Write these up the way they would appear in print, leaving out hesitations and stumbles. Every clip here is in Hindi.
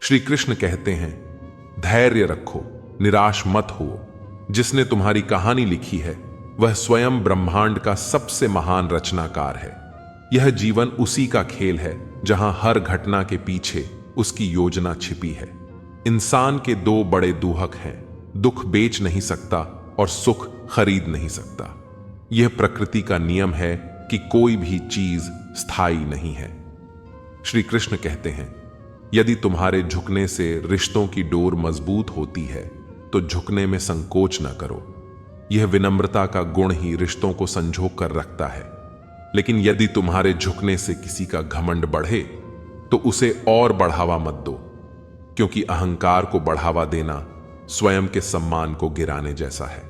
श्री कृष्ण कहते हैं, धैर्य रखो, निराश मत हो। जिसने तुम्हारी कहानी लिखी है वह स्वयं ब्रह्मांड का सबसे महान रचनाकार है। यह जीवन उसी का खेल है जहां हर घटना के पीछे उसकी योजना छिपी है। इंसान के दो बड़े दुहक हैं, दुख बेच नहीं सकता और सुख खरीद नहीं सकता। यह प्रकृति का नियम है कि कोई भी चीज स्थायी नहीं है। श्री कृष्ण कहते हैं, यदि तुम्हारे झुकने से रिश्तों की डोर मजबूत होती है तो झुकने में संकोच न करो। यह विनम्रता का गुण ही रिश्तों को संजो कर रखता है। लेकिन यदि तुम्हारे झुकने से किसी का घमंड बढ़े तो उसे और बढ़ावा मत दो, क्योंकि अहंकार को बढ़ावा देना स्वयं के सम्मान को गिराने जैसा है।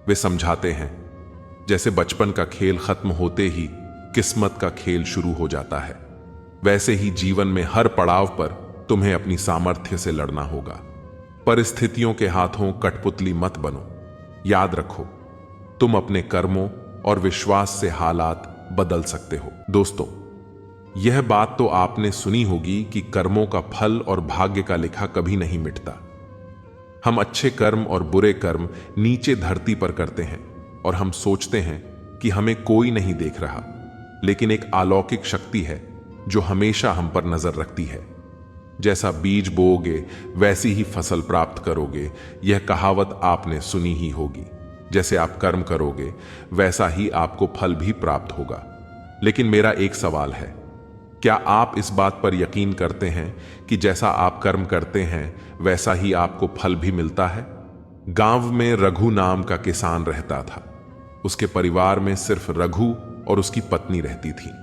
वे समझाते हैं, जैसे बचपन का खेल खत्म होते ही किस्मत का खेल शुरू हो जाता है, वैसे ही जीवन में हर पड़ाव पर तुम्हें अपनी सामर्थ्य से लड़ना होगा। परिस्थितियों के हाथों कठपुतली मत बनो। याद रखो, तुम अपने कर्मों और विश्वास से हालात बदल सकते हो। दोस्तों, यह बात तो आपने सुनी होगी कि कर्मों का फल और भाग्य का लिखा कभी नहीं मिटता। हम अच्छे कर्म और बुरे कर्म नीचे धरती पर करते हैं और हम सोचते हैं कि हमें कोई नहीं देख रहा, लेकिन एक अलौकिक शक्ति है जो हमेशा हम पर नजर रखती है। जैसा बीज बोओगे वैसी ही फसल प्राप्त करोगे, यह कहावत आपने सुनी ही होगी। जैसे आप कर्म करोगे वैसा ही आपको फल भी प्राप्त होगा। लेकिन मेरा एक सवाल है, क्या आप इस बात पर यकीन करते हैं कि जैसा आप कर्म करते हैं वैसा ही आपको फल भी मिलता है? गांव में रघु नाम का किसान रहता था। उसके परिवार में सिर्फ रघु और उसकी पत्नी रहती थी।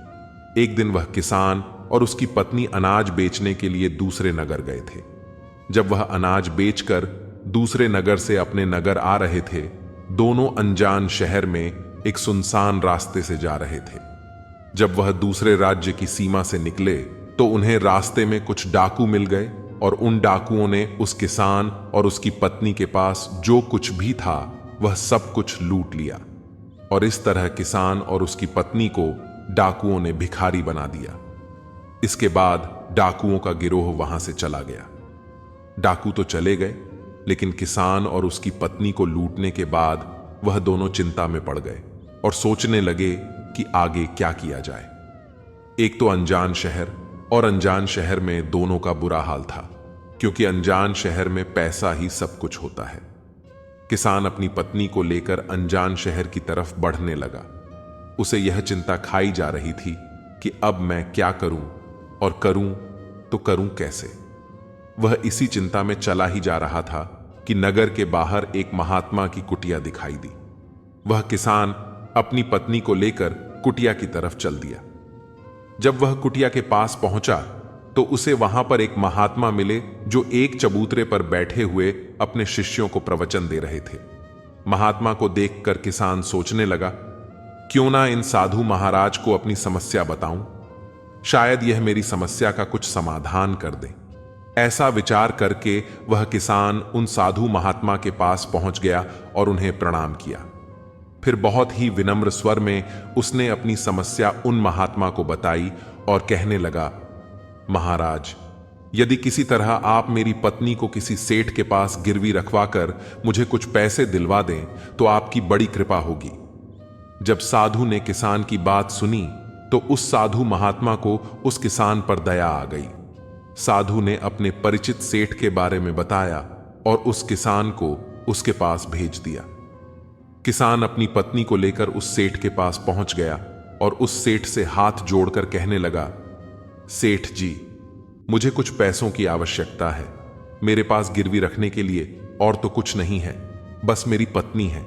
एक दिन वह किसान और उसकी पत्नी अनाज बेचने के लिए दूसरे नगर गए थे। जब वह अनाज बेचकर दूसरे नगर से अपने नगर आ रहे थे, दोनों अनजान शहर में एक सुनसान रास्ते से जा रहे थे। जब वह दूसरे राज्य की सीमा से निकले तो उन्हें रास्ते में कुछ डाकू मिल गए और उन डाकुओं ने उस किसान और उसकी पत्नी के पास जो कुछ भी था वह सब कुछ लूट लिया। और इस तरह किसान और उसकी पत्नी को डाकुओं ने भिखारी बना दिया। इसके बाद डाकुओं का गिरोह वहां से चला गया। डाकू तो चले गए, लेकिन किसान और उसकी पत्नी को लूटने के बाद वह दोनों चिंता में पड़ गए और सोचने लगे कि आगे क्या किया जाए। एक तो अनजान शहर, और अनजान शहर में दोनों का बुरा हाल था, क्योंकि अनजान शहर में पैसा ही सब कुछ होता है। किसान अपनी पत्नी को लेकर अनजान शहर की तरफ बढ़ने लगा। उसे यह चिंता खाई जा रही थी कि अब मैं क्या करूं, और करूं तो करूं कैसे। वह इसी चिंता में चला ही जा रहा था कि नगर के बाहर एक महात्मा की कुटिया दिखाई दी। वह किसान अपनी पत्नी को लेकर कुटिया की तरफ चल दिया। जब वह कुटिया के पास पहुंचा तो उसे वहां पर एक महात्मा मिले जो एक चबूतरे पर बैठे हुए अपने शिष्यों को प्रवचन दे रहे थे। महात्मा को देखकर किसान सोचने लगा, क्यों ना इन साधु महाराज को अपनी समस्या बताऊं, शायद यह मेरी समस्या का कुछ समाधान कर दे। ऐसा विचार करके वह किसान उन साधु महात्मा के पास पहुंच गया और उन्हें प्रणाम किया। फिर बहुत ही विनम्र स्वर में उसने अपनी समस्या उन महात्मा को बताई और कहने लगा, महाराज, यदि किसी तरह आप मेरी पत्नी को किसी सेठ के पास गिरवी रखवाकर मुझे कुछ पैसे दिलवा दें तो आपकी बड़ी कृपा होगी। जब साधु ने किसान की बात सुनी तो उस साधु महात्मा को उस किसान पर दया आ गई। साधु ने अपने परिचित सेठ के बारे में बताया और उस किसान को उसके पास भेज दिया। किसान अपनी पत्नी को लेकर उस सेठ के पास पहुंच गया और उस सेठ से हाथ जोड़कर कहने लगा, सेठ जी, मुझे कुछ पैसों की आवश्यकता है। मेरे पास गिरवी रखने के लिए और तो कुछ नहीं है, बस मेरी पत्नी है।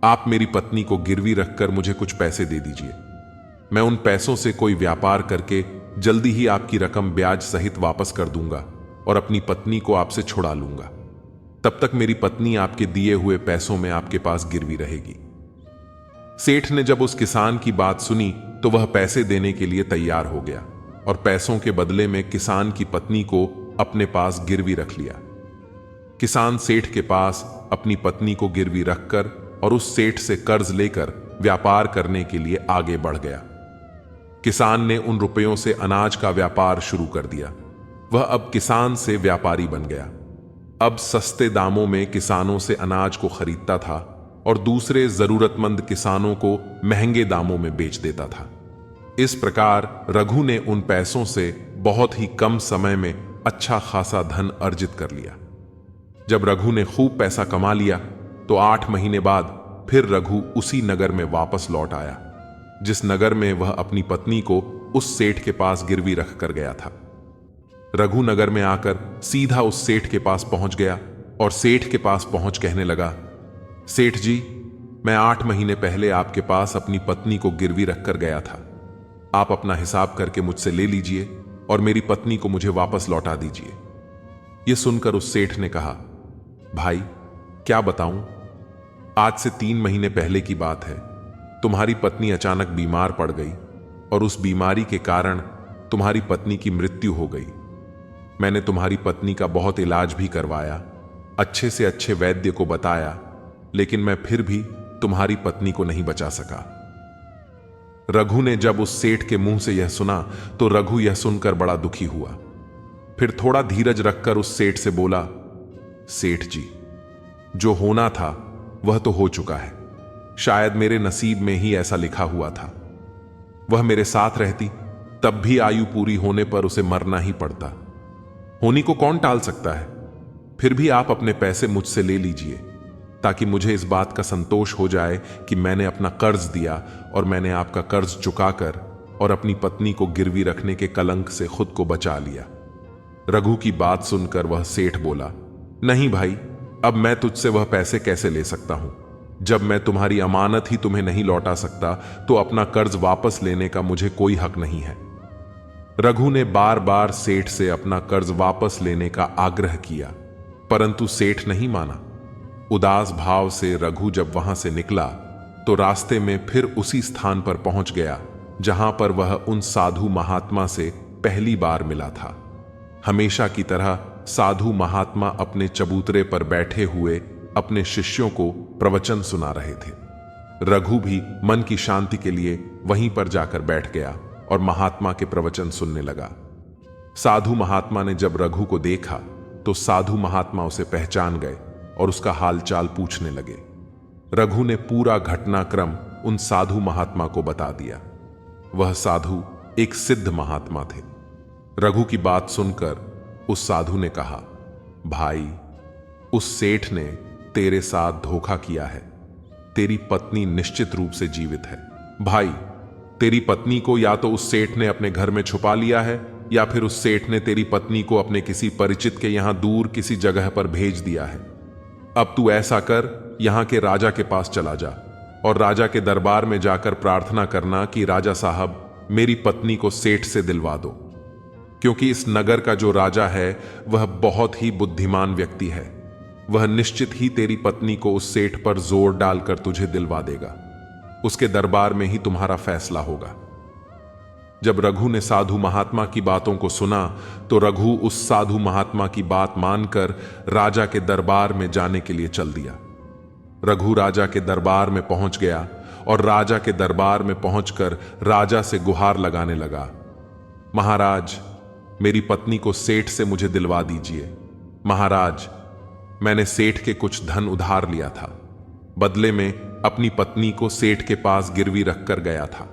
आप मेरी पत्नी को गिरवी रखकर मुझे कुछ पैसे दे दीजिए। मैं उन पैसों से कोई व्यापार करके जल्दी ही आपकी रकम ब्याज सहित वापस कर दूंगा और अपनी पत्नी को आपसे छुड़ा लूंगा। तब तक मेरी पत्नी आपके दिए हुए पैसों में आपके पास गिरवी रहेगी। सेठ ने जब उस किसान की बात सुनी तो वह पैसे देने के लिए तैयार हो गया और पैसों के बदले में किसान की पत्नी को अपने पास गिरवी रख लिया। किसान सेठ के पास अपनी पत्नी को गिरवी रखकर और उस सेठ से कर्ज लेकर व्यापार करने के लिए आगे बढ़ गया। किसान ने उन रुपयों से अनाज का व्यापार शुरू कर दिया। वह अब किसान से व्यापारी बन गया। अब सस्ते दामों में किसानों से अनाज को खरीदता था और दूसरे जरूरतमंद किसानों को महंगे दामों में बेच देता था। इस प्रकार रघु ने उन पैसों से बहुत ही कम समय में अच्छा खासा धन अर्जित कर लिया। जब रघु ने खूब पैसा कमा लिया तो 8 महीने बाद फिर रघु उसी नगर में वापस लौट आया जिस नगर में वह अपनी पत्नी को उस सेठ के पास गिरवी रख कर गया था। रघु नगर में आकर सीधा उस सेठ के पास पहुंच गया और सेठ के पास पहुंच कहने लगा, सेठ जी, मैं 8 महीने पहले आपके पास अपनी पत्नी को गिरवी रखकर गया था। आप अपना हिसाब करके मुझसे ले लीजिए और मेरी पत्नी को मुझे वापस लौटा दीजिए। यह सुनकर उस सेठ ने कहा, भाई क्या बताऊं, आज से 3 महीने पहले की बात है। तुम्हारी पत्नी अचानक बीमार पड़ गई और उस बीमारी के कारण तुम्हारी पत्नी की मृत्यु हो गई। मैंने तुम्हारी पत्नी का बहुत इलाज भी करवाया, अच्छे से अच्छे वैद्य को बताया, लेकिन मैं फिर भी तुम्हारी पत्नी को नहीं बचा सका। रघु ने जब उस सेठ के मुंह से यह सुना तो रघु यह सुनकर बड़ा दुखी हुआ। फिर थोड़ा धीरज रखकर उस सेठ से बोला, सेठ जी, जो होना था वह तो हो चुका है। शायद मेरे नसीब में ही ऐसा लिखा हुआ था। वह मेरे साथ रहती तब भी आयु पूरी होने पर उसे मरना ही पड़ता। होनी को कौन टाल सकता है। फिर भी आप अपने पैसे मुझसे ले लीजिए ताकि मुझे इस बात का संतोष हो जाए कि मैंने अपना कर्ज दिया और मैंने आपका कर्ज चुकाकर और अपनी पत्नी को गिरवी रखने के कलंक से खुद को बचा लिया। रघु की बात सुनकर वह सेठ बोला, नहीं भाई, अब मैं तुझसे वह पैसे कैसे ले सकता हूं। जब मैं तुम्हारी अमानत ही तुम्हें नहीं लौटा सकता तो अपना कर्ज वापस लेने का मुझे कोई हक नहीं है। रघु ने बार बार सेठ से अपना कर्ज वापस लेने का आग्रह किया, परंतु सेठ नहीं माना। उदास भाव से रघु जब वहां से निकला तो रास्ते में फिर उसी स्थान पर पहुंच गया जहां पर वह उन साधु महात्मा से पहली बार मिला था। हमेशा की तरह साधु महात्मा अपने चबूतरे पर बैठे हुए अपने शिष्यों को प्रवचन सुना रहे थे। रघु भी मन की शांति के लिए वहीं पर जाकर बैठ गया और महात्मा के प्रवचन सुनने लगा। साधु महात्मा ने जब रघु को देखा तो साधु महात्मा उसे पहचान गए और उसका हालचाल पूछने लगे। रघु ने पूरा घटनाक्रम उन साधु महात्मा को बता दिया। वह साधु एक सिद्ध महात्मा थे। रघु की बात सुनकर उस साधु ने कहा, भाई, उस सेठ ने तेरे साथ धोखा किया है। तेरी पत्नी निश्चित रूप से जीवित है। भाई, तेरी पत्नी को या तो उस सेठ ने अपने घर में छुपा लिया है या फिर उस सेठ ने तेरी पत्नी को अपने किसी परिचित के यहां दूर किसी जगह पर भेज दिया है। अब तू ऐसा कर, यहां के राजा के पास चला जा और राजा के दरबार में जाकर प्रार्थना करना कि राजा साहब मेरी पत्नी को सेठ से दिलवा दो, क्योंकि इस नगर का जो राजा है वह बहुत ही बुद्धिमान व्यक्ति है। वह निश्चित ही तेरी पत्नी को उस सेठ पर जोर डालकर तुझे दिलवा देगा। उसके दरबार में ही तुम्हारा फैसला होगा। जब रघु ने साधु महात्मा की बातों को सुना तो रघु उस साधु महात्मा की बात मानकर राजा के दरबार में जाने के लिए चल दिया। रघु राजा के दरबार में पहुंच गया और राजा के दरबार में पहुंचकर राजा से गुहार लगाने लगा, महाराज, मेरी पत्नी को सेठ से मुझे दिलवा दीजिए। महाराज, मैंने सेठ के कुछ धन उधार लिया था, बदले में अपनी पत्नी को सेठ के पास गिरवी रखकर गया था।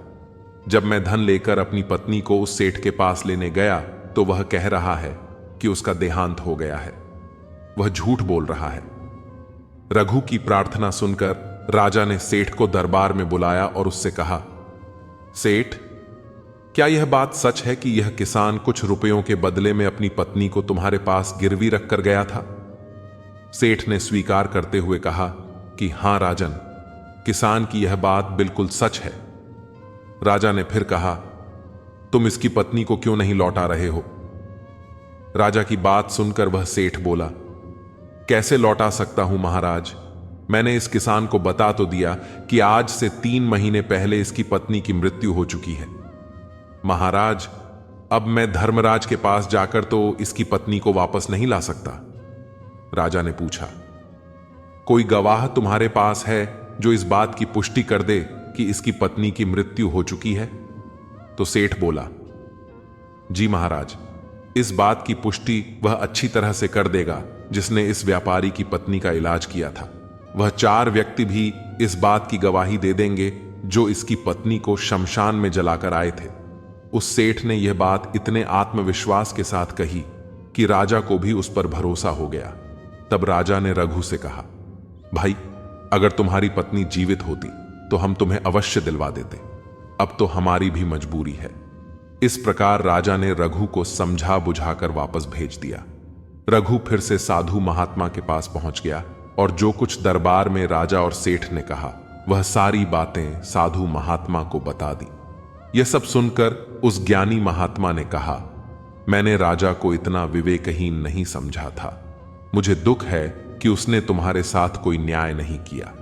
जब मैं धन लेकर अपनी पत्नी को उस सेठ के पास लेने गया तो वह कह रहा है कि उसका देहांत हो गया है। वह झूठ बोल रहा है। रघु की प्रार्थना सुनकर राजा ने सेठ को दरबार में बुलाया और उससे कहा, सेठ, क्या यह बात सच है कि यह किसान कुछ रुपयों के बदले में अपनी पत्नी को तुम्हारे पास गिरवी रखकर गया था? सेठ ने स्वीकार करते हुए कहा कि हां राजन, किसान की यह बात बिल्कुल सच है। राजा ने फिर कहा, तुम इसकी पत्नी को क्यों नहीं लौटा रहे हो? राजा की बात सुनकर वह सेठ बोला, कैसे लौटा सकता हूं महाराज? मैंने इस किसान को बता तो दिया कि आज से 3 महीने पहले इसकी पत्नी की मृत्यु हो चुकी है। महाराज, अब मैं धर्मराज के पास जाकर तो इसकी पत्नी को वापस नहीं ला सकता। राजा ने पूछा, कोई गवाह तुम्हारे पास है जो इस बात की पुष्टि कर दे कि इसकी पत्नी की मृत्यु हो चुकी है? तो सेठ बोला, जी महाराज, इस बात की पुष्टि वह अच्छी तरह से कर देगा जिसने इस व्यापारी की पत्नी का इलाज किया था। वह 4 व्यक्ति भी इस बात की गवाही दे देंगे जो इसकी पत्नी को शमशान में जलाकर आए थे। उस सेठ ने यह बात इतने आत्मविश्वास के साथ कही कि राजा को भी उस पर भरोसा हो गया। तब राजा ने रघु से कहा, भाई, अगर तुम्हारी पत्नी जीवित होती तो हम तुम्हें अवश्य दिलवा देते। अब तो हमारी भी मजबूरी है। इस प्रकार राजा ने रघु को समझा बुझाकर वापस भेज दिया। रघु फिर से साधु महात्मा के पास पहुंच गया और जो कुछ दरबार में राजा और सेठ ने कहा वह सारी बातें साधु महात्मा को बता दी। यह सब सुनकर उस ज्ञानी महात्मा ने कहा, मैंने राजा को इतना विवेकहीन नहीं समझा था। मुझे दुख है कि उसने तुम्हारे साथ कोई न्याय नहीं किया।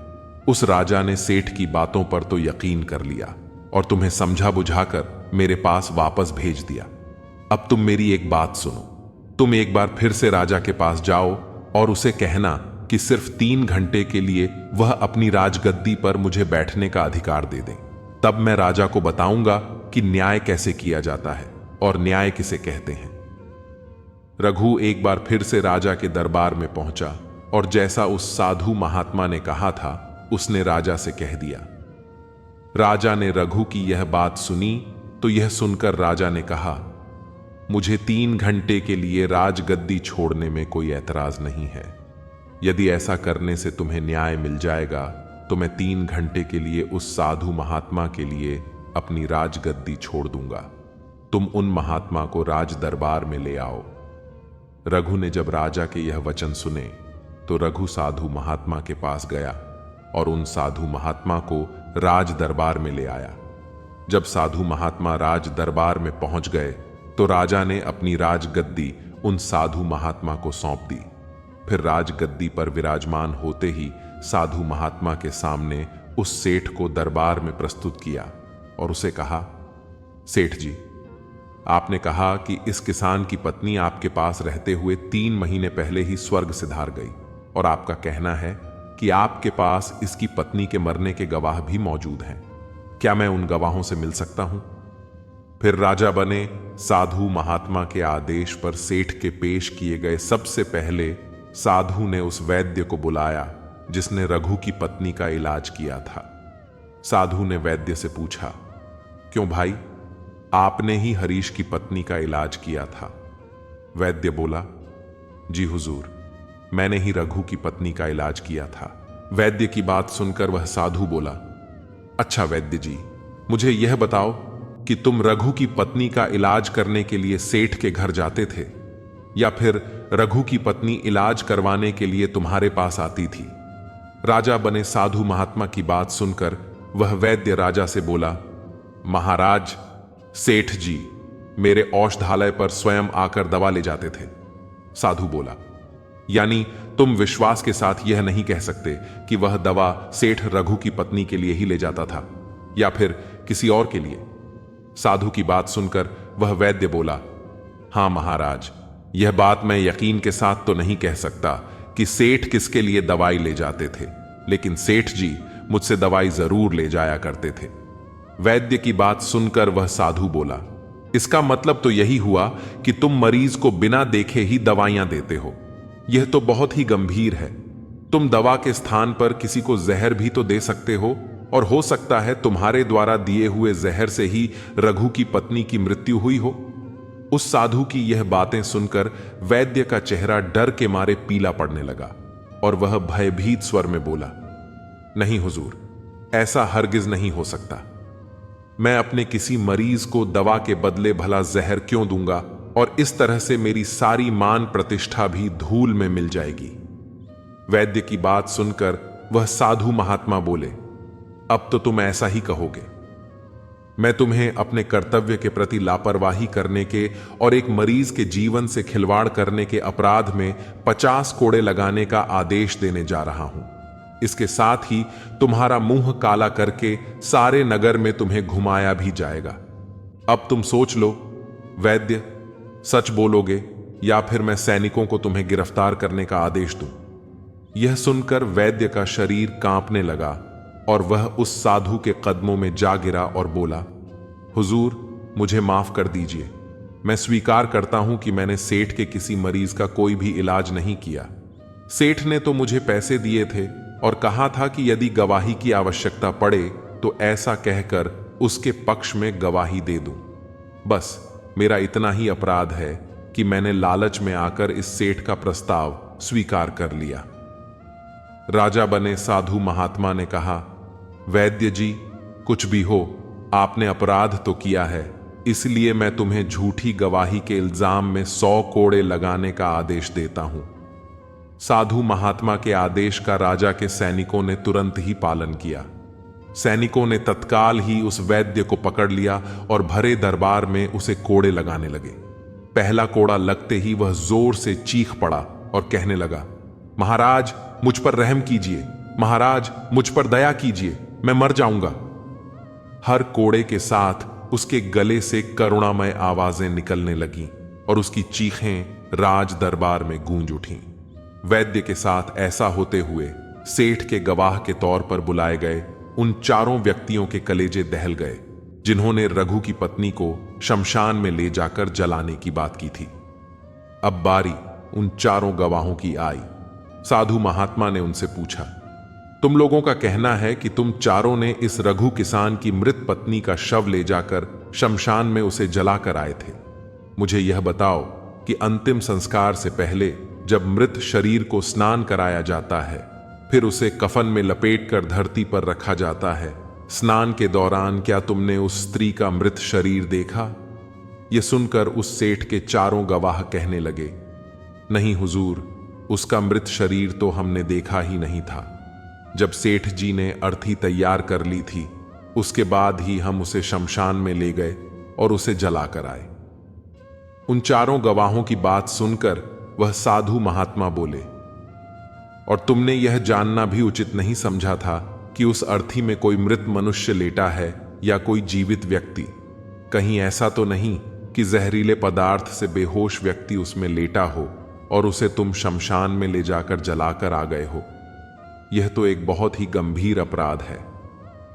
उस राजा ने सेठ की बातों पर तो यकीन कर लिया और तुम्हें समझा बुझाकर मेरे पास वापस भेज दिया। अब तुम मेरी एक बात सुनो। तुम एक बार फिर से राजा के पास जाओ और उसे कहना कि सिर्फ 3 घंटे के लिए वह अपनी राजगद्दी पर मुझे बैठने का अधिकार दे दें। तब मैं राजा को बताऊंगा कि न्याय कैसे किया जाता है और न्याय किसे कहते हैं। रघु एक बार फिर से राजा के दरबार में पहुंचा और जैसा उस साधु महात्मा ने कहा था उसने राजा से कह दिया। राजा ने रघु की यह बात सुनी तो यह सुनकर राजा ने कहा, मुझे 3 घंटे के लिए राजगद्दी छोड़ने में कोई ऐतराज नहीं है। यदि ऐसा करने से तुम्हें न्याय मिल जाएगा तो मैं 3 घंटे के लिए उस साधु महात्मा के लिए अपनी राजगद्दी छोड़ दूंगा। तुम उन महात्मा को राज दरबार में ले आओ। रघु ने जब राजा के यह वचन सुने तो रघु साधु महात्मा के पास गया और उन साधु महात्मा को राज दरबार में ले आया। जब साधु महात्मा राज दरबार में पहुंच गए तो राजा ने अपनी राजगद्दी उन साधु महात्मा को सौंप दी। फिर राजगद्दी पर विराजमान होते ही साधु महात्मा के सामने उस सेठ को दरबार में प्रस्तुत किया और उसे कहा, सेठ जी, आपने कहा कि इस किसान की पत्नी आपके पास रहते हुए 3 महीने पहले ही स्वर्ग सिधार गई और आपका कहना है कि आपके पास इसकी पत्नी के मरने के गवाह भी मौजूद हैं। क्या मैं उन गवाहों से मिल सकता हूं? फिर राजा बने साधु महात्मा के आदेश पर सेठ के पेश किए गए सबसे पहले साधु ने उस वैद्य को बुलाया जिसने रघु की पत्नी का इलाज किया था। साधु ने वैद्य से पूछा, क्यों भाई, आपने ही हरीश की पत्नी का इलाज किया था? वैद्य बोला, जी हुजूर, मैंने ही रघु की पत्नी का इलाज किया था। वैद्य की बात सुनकर वह साधु बोला, अच्छा वैद्य जी, मुझे यह बताओ कि तुम रघु की पत्नी का इलाज करने के लिए सेठ के घर जाते थे या फिर रघु की पत्नी इलाज करवाने के लिए तुम्हारे पास आती थी? राजा बने साधु महात्मा की बात सुनकर वह वैद्य राजा से बोला, महाराज, सेठ जी मेरे औषधालय पर स्वयं आकर दवा ले जाते थे। साधु बोला, यानी तुम विश्वास के साथ यह नहीं कह सकते कि वह दवा सेठ रघु की पत्नी के लिए ही ले जाता था या फिर किसी और के लिए? साधु की बात सुनकर वह वैद्य बोला, हां महाराज, यह बात मैं यकीन के साथ तो नहीं कह सकता कि सेठ किसके लिए दवाई ले जाते थे, लेकिन सेठ जी मुझसे दवाई जरूर ले जाया करते थे। वैद्य की बात सुनकर वह साधु बोला, इसका मतलब तो यही हुआ कि तुम मरीज को बिना देखे ही दवाइयां देते हो। यह तो बहुत ही गंभीर है। तुम दवा के स्थान पर किसी को जहर भी तो दे सकते हो और हो सकता है तुम्हारे द्वारा दिए हुए जहर से ही रघु की पत्नी की मृत्यु हुई हो। उस साधु की यह बातें सुनकर वैद्य का चेहरा डर के मारे पीला पड़ने लगा और वह भयभीत स्वर में बोला, नहीं हुजूर, ऐसा हरगिज नहीं हो सकता। मैं अपने किसी मरीज को दवा के बदले भला जहर क्यों दूंगा और इस तरह से मेरी सारी मान प्रतिष्ठा भी धूल में मिल जाएगी। वैद्य की बात सुनकर वह साधु महात्मा बोले, अब तो तुम ऐसा ही कहोगे। मैं तुम्हें अपने कर्तव्य के प्रति लापरवाही करने के और एक मरीज के जीवन से खिलवाड़ करने के अपराध में 50 कोड़े लगाने का आदेश देने जा रहा हूं। इसके साथ ही तुम्हारा मुंह काला करके सारे नगर में तुम्हें घुमाया भी जाएगा। अब तुम सोच लो, वैद्य, सच बोलोगे या फिर मैं सैनिकों को तुम्हें गिरफ्तार करने का आदेश दूं? यह सुनकर वैद्य का शरीर कांपने लगा और वह उस साधु के कदमों में जा गिरा और बोला, हुजूर, मुझे माफ कर दीजिए। मैं स्वीकार करता हूं कि मैंने सेठ के किसी मरीज का कोई भी इलाज नहीं किया। सेठ ने तो मुझे पैसे दिए थे और कहा था कि यदि गवाही की आवश्यकता पड़े तो ऐसा कहकर उसके पक्ष में गवाही दे दूं। बस मेरा इतना ही अपराध है कि मैंने लालच में आकर इस सेठ का प्रस्ताव स्वीकार कर लिया। राजा बने साधु महात्मा ने कहा, वैद्य जी, कुछ भी हो, आपने अपराध तो किया है, इसलिए मैं तुम्हें झूठी गवाही के इल्जाम में 100 कोड़े लगाने का आदेश देता हूं। साधु महात्मा के आदेश का राजा के सैनिकों ने तुरंत ही पालन किया। सैनिकों ने तत्काल ही उस वैद्य को पकड़ लिया और भरे दरबार में उसे कोड़े लगाने लगे। पहला कोड़ा लगते ही वह जोर से चीख पड़ा और कहने लगा, महाराज मुझ पर रहम कीजिए, महाराज मुझ पर दया कीजिए, मैं मर जाऊंगा। हर कोड़े के साथ उसके गले से करुणामय आवाजें निकलने लगीं और उसकी चीखें राज दरबार में गूंज उठीं। वैद्य के साथ ऐसा होते हुए सेठ के गवाह के तौर पर बुलाए गए उन चारों व्यक्तियों के कलेजे दहल गए जिन्होंने रघु की पत्नी को शमशान में ले जाकर जलाने की बात की थी। अब बारी उन चारों गवाहों की आई। साधु महात्मा ने उनसे पूछा, तुम लोगों का कहना है कि तुम चारों ने इस रघु किसान की मृत पत्नी का शव ले जाकर शमशान में उसे जलाकर आए थे। मुझे यह बताओ कि अंतिम संस्कार से पहले जब मृत शरीर को स्नान कराया जाता है, फिर उसे कफन में लपेटकर धरती पर रखा जाता है, स्नान के दौरान क्या तुमने उस स्त्री का मृत शरीर देखा? यह सुनकर उस सेठ के चारों गवाह कहने लगे, नहीं हुजूर, उसका मृत शरीर तो हमने देखा ही नहीं था। जब सेठ जी ने अर्थी तैयार कर ली थी, उसके बाद ही हम उसे शमशान में ले गए और उसे जलाकर आए। उन चारों गवाहों की बात सुनकर वह साधु महात्मा बोले, और तुमने यह जानना भी उचित नहीं समझा था कि उस अर्थी में कोई मृत मनुष्य लेटा है या कोई जीवित व्यक्ति? कहीं ऐसा तो नहीं कि जहरीले पदार्थ से बेहोश व्यक्ति उसमें लेटा हो और उसे तुम शमशान में ले जाकर जलाकर आ गए हो? यह तो एक बहुत ही गंभीर अपराध है।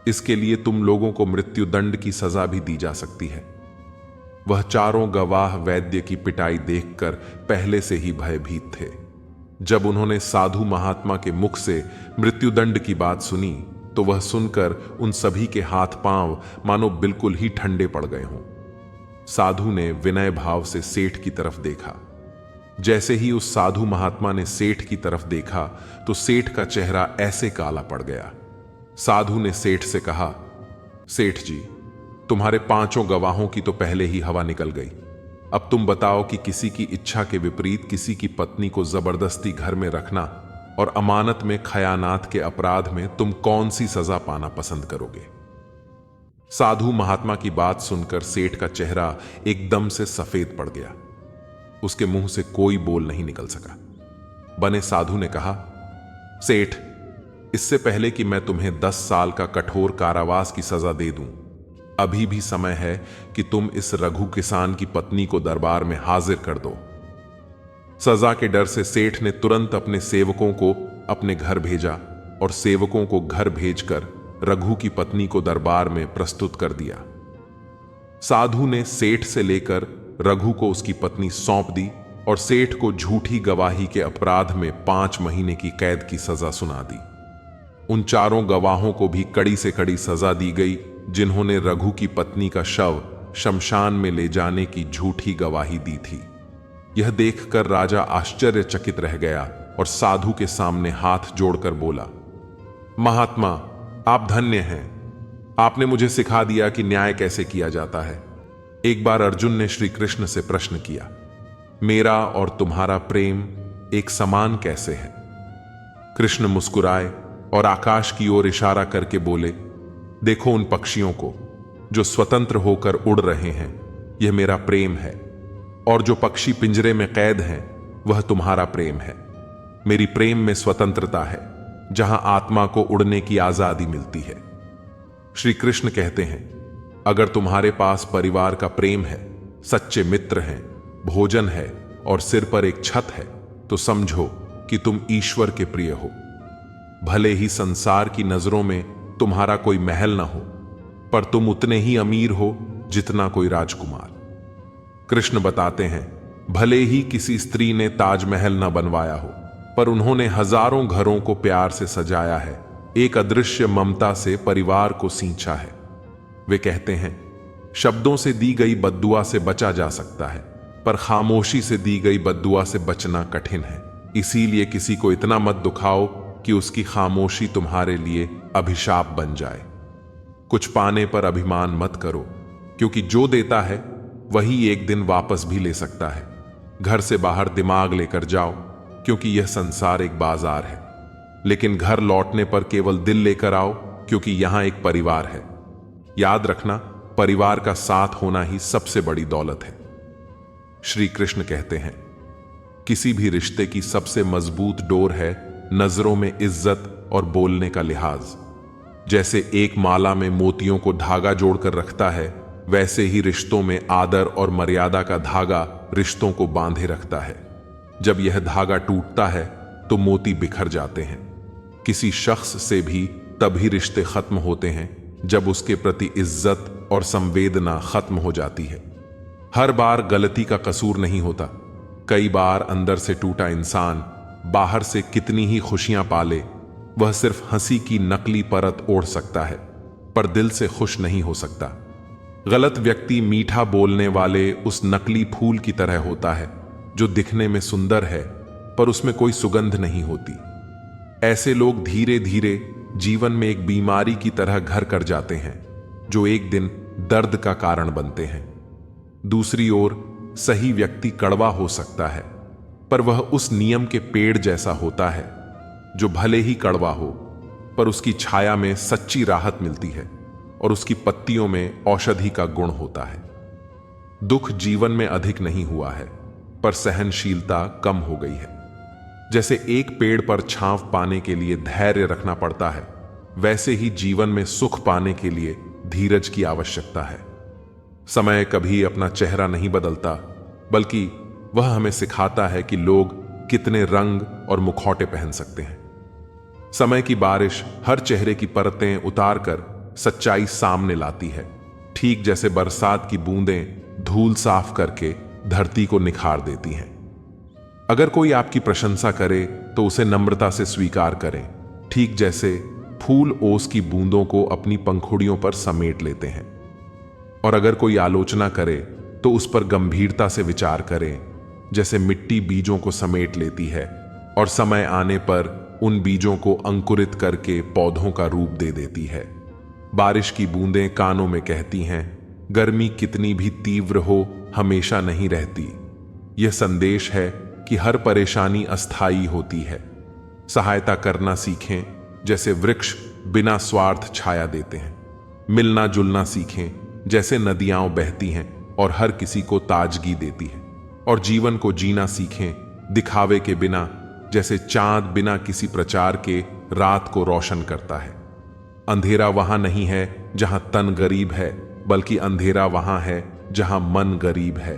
इसके लिए तुम लोगों को मृत्युदंड की सजा भी दी जा सकती है। वह चारों गवाह वैद्य की पिटाई देखकर पहले से ही भयभीत थे। जब उन्होंने साधु महात्मा के मुख से मृत्युदंड की बात सुनी तो वह सुनकर उन सभी के हाथ पांव मानो बिल्कुल ही ठंडे पड़ गए हों। साधु ने विनय भाव से सेठ की तरफ देखा। जैसे ही उस साधु महात्मा ने सेठ की तरफ देखा तो सेठ का चेहरा ऐसे काला पड़ गया। साधु ने सेठ से कहा, सेठ जी, तुम्हारे पांचों गवाहों की तो पहले ही हवा निकल गई। अब तुम बताओ कि किसी की इच्छा के विपरीत किसी की पत्नी को जबरदस्ती घर में रखना और अमानत में खयानात के अपराध में तुम कौन सी सजा पाना पसंद करोगे? साधु महात्मा की बात सुनकर सेठ का चेहरा एकदम से सफेद पड़ गया। उसके मुंह से कोई बोल नहीं निकल सका। बने साधु ने कहा, सेठ, इससे पहले कि मैं तुम्हें 10 साल का कठोर कारावास की सजा दे दूं, अभी भी समय है कि तुम इस रघु किसान की पत्नी को दरबार में हाजिर कर दो। सजा के डर से सेठ ने तुरंत अपने सेवकों को अपने घर भेजा और सेवकों को घर भेजकर रघु की पत्नी को दरबार में प्रस्तुत कर दिया। साधु ने सेठ से लेकर रघु को उसकी पत्नी सौंप दी और सेठ को झूठी गवाही के अपराध में 5 महीने की कैद की सजा सुना दी। उन चारों गवाहों को भी कड़ी से कड़ी सजा दी गई जिन्होंने रघु की पत्नी का शव शमशान में ले जाने की झूठी गवाही दी थी। यह देखकर राजा आश्चर्यचकित रह गया और साधु के सामने हाथ जोड़कर बोला, महात्मा, आप धन्य हैं। आपने मुझे सिखा दिया कि न्याय कैसे किया जाता है। एक बार अर्जुन ने श्री कृष्ण से प्रश्न किया, मेरा और तुम्हारा प्रेम एक समान कैसे है? कृष्ण मुस्कुराए और आकाश की ओर इशारा करके बोले, देखो उन पक्षियों को जो स्वतंत्र होकर उड़ रहे हैं, यह मेरा प्रेम है, और जो पक्षी पिंजरे में कैद हैं, वह तुम्हारा प्रेम है। मेरी प्रेम में स्वतंत्रता है, जहां आत्मा को उड़ने की आजादी मिलती है। श्री कृष्ण कहते हैं, अगर तुम्हारे पास परिवार का प्रेम है, सच्चे मित्र हैं, भोजन है और सिर पर एक छत है, तो समझो कि तुम ईश्वर के प्रिय हो। भले ही संसार की नजरों में तुम्हारा कोई महल ना हो, पर तुम उतने ही अमीर हो जितना कोई राजकुमार। कृष्ण बताते हैं, भले ही किसी स्त्री ने ताजमहल न बनवाया हो, पर उन्होंने हजारों घरों को प्यार से सजाया है, एक अदृश्य ममता से परिवार को सींचा है। वे कहते हैं, शब्दों से दी गई बद्दुआ से बचा जा सकता है, पर खामोशी से दी गई बद्दुआ से बचना कठिन है। इसीलिए किसी को इतना मत दुखाओ कि उसकी खामोशी तुम्हारे लिए अभिशाप बन जाए। कुछ पाने पर अभिमान मत करो, क्योंकि जो देता है वही एक दिन वापस भी ले सकता है। घर से बाहर दिमाग लेकर जाओ, क्योंकि यह संसार एक बाजार है, लेकिन घर लौटने पर केवल दिल लेकर आओ, क्योंकि यहां एक परिवार है। याद रखना, परिवार का साथ होना ही सबसे बड़ी दौलत है। श्री कृष्ण कहते हैं, किसी भी रिश्ते की सबसे मजबूत डोर है नजरों में इज्जत और बोलने का लिहाज। जैसे एक माला में मोतियों को धागा जोड़कर रखता है, वैसे ही रिश्तों में आदर और मर्यादा का धागा रिश्तों को बांधे रखता है। जब यह धागा टूटता है तो मोती बिखर जाते हैं। किसी शख्स से भी तभी रिश्ते खत्म होते हैं जब उसके प्रति इज्जत और संवेदना खत्म हो जाती है। हर बार गलती का कसूर नहीं होता। कई बार अंदर से टूटा इंसान बाहर से कितनी ही खुशियां पाले, वह सिर्फ हंसी की नकली परत ओढ़ सकता है, पर दिल से खुश नहीं हो सकता। गलत व्यक्ति मीठा बोलने वाले उस नकली फूल की तरह होता है जो दिखने में सुंदर है, पर उसमें कोई सुगंध नहीं होती। ऐसे लोग धीरे धीरे जीवन में एक बीमारी की तरह घर कर जाते हैं, जो एक दिन दर्द का कारण बनते हैं। दूसरी ओर सही व्यक्ति कड़वा हो सकता है, पर वह उस नियम के पेड़ जैसा होता है जो भले ही कड़वा हो, पर उसकी छाया में सच्ची राहत मिलती है और उसकी पत्तियों में औषधि का गुण होता है। दुख जीवन में अधिक नहीं हुआ है, पर सहनशीलता कम हो गई है। जैसे एक पेड़ पर छांव पाने के लिए धैर्य रखना पड़ता है, वैसे ही जीवन में सुख पाने के लिए धीरज की आवश्यकता है। समय कभी अपना चेहरा नहीं बदलता, बल्कि वह हमें सिखाता है कि लोग कितने रंग और मुखौटे पहन सकते हैं। समय की बारिश हर चेहरे की परतें उतारकर सच्चाई सामने लाती है, ठीक जैसे बरसात की बूंदें धूल साफ करके धरती को निखार देती हैं। अगर कोई आपकी प्रशंसा करे तो उसे नम्रता से स्वीकार करें, ठीक जैसे फूल ओस की बूंदों को अपनी पंखुड़ियों पर समेट लेते हैं। और अगर कोई आलोचना करे तो उस पर गंभीरता से विचार करें, जैसे मिट्टी बीजों को समेट लेती है और समय आने पर उन बीजों को अंकुरित करके पौधों का रूप दे देती है। बारिश की बूंदें कानों में कहती हैं, गर्मी कितनी भी तीव्र हो हमेशा नहीं रहती। यह संदेश है कि हर परेशानी अस्थायी होती है। सहायता करना सीखें, जैसे वृक्ष बिना स्वार्थ छाया देते हैं। मिलना जुलना सीखें, जैसे नदियां बहती हैं और हर किसी को ताजगी देती है। और जीवन को जीना सीखें, दिखावे के बिना, जैसे चांद बिना किसी प्रचार के रात को रोशन करता है। अंधेरा वहां नहीं है जहां तन गरीब है, बल्कि अंधेरा वहां है जहां मन गरीब है।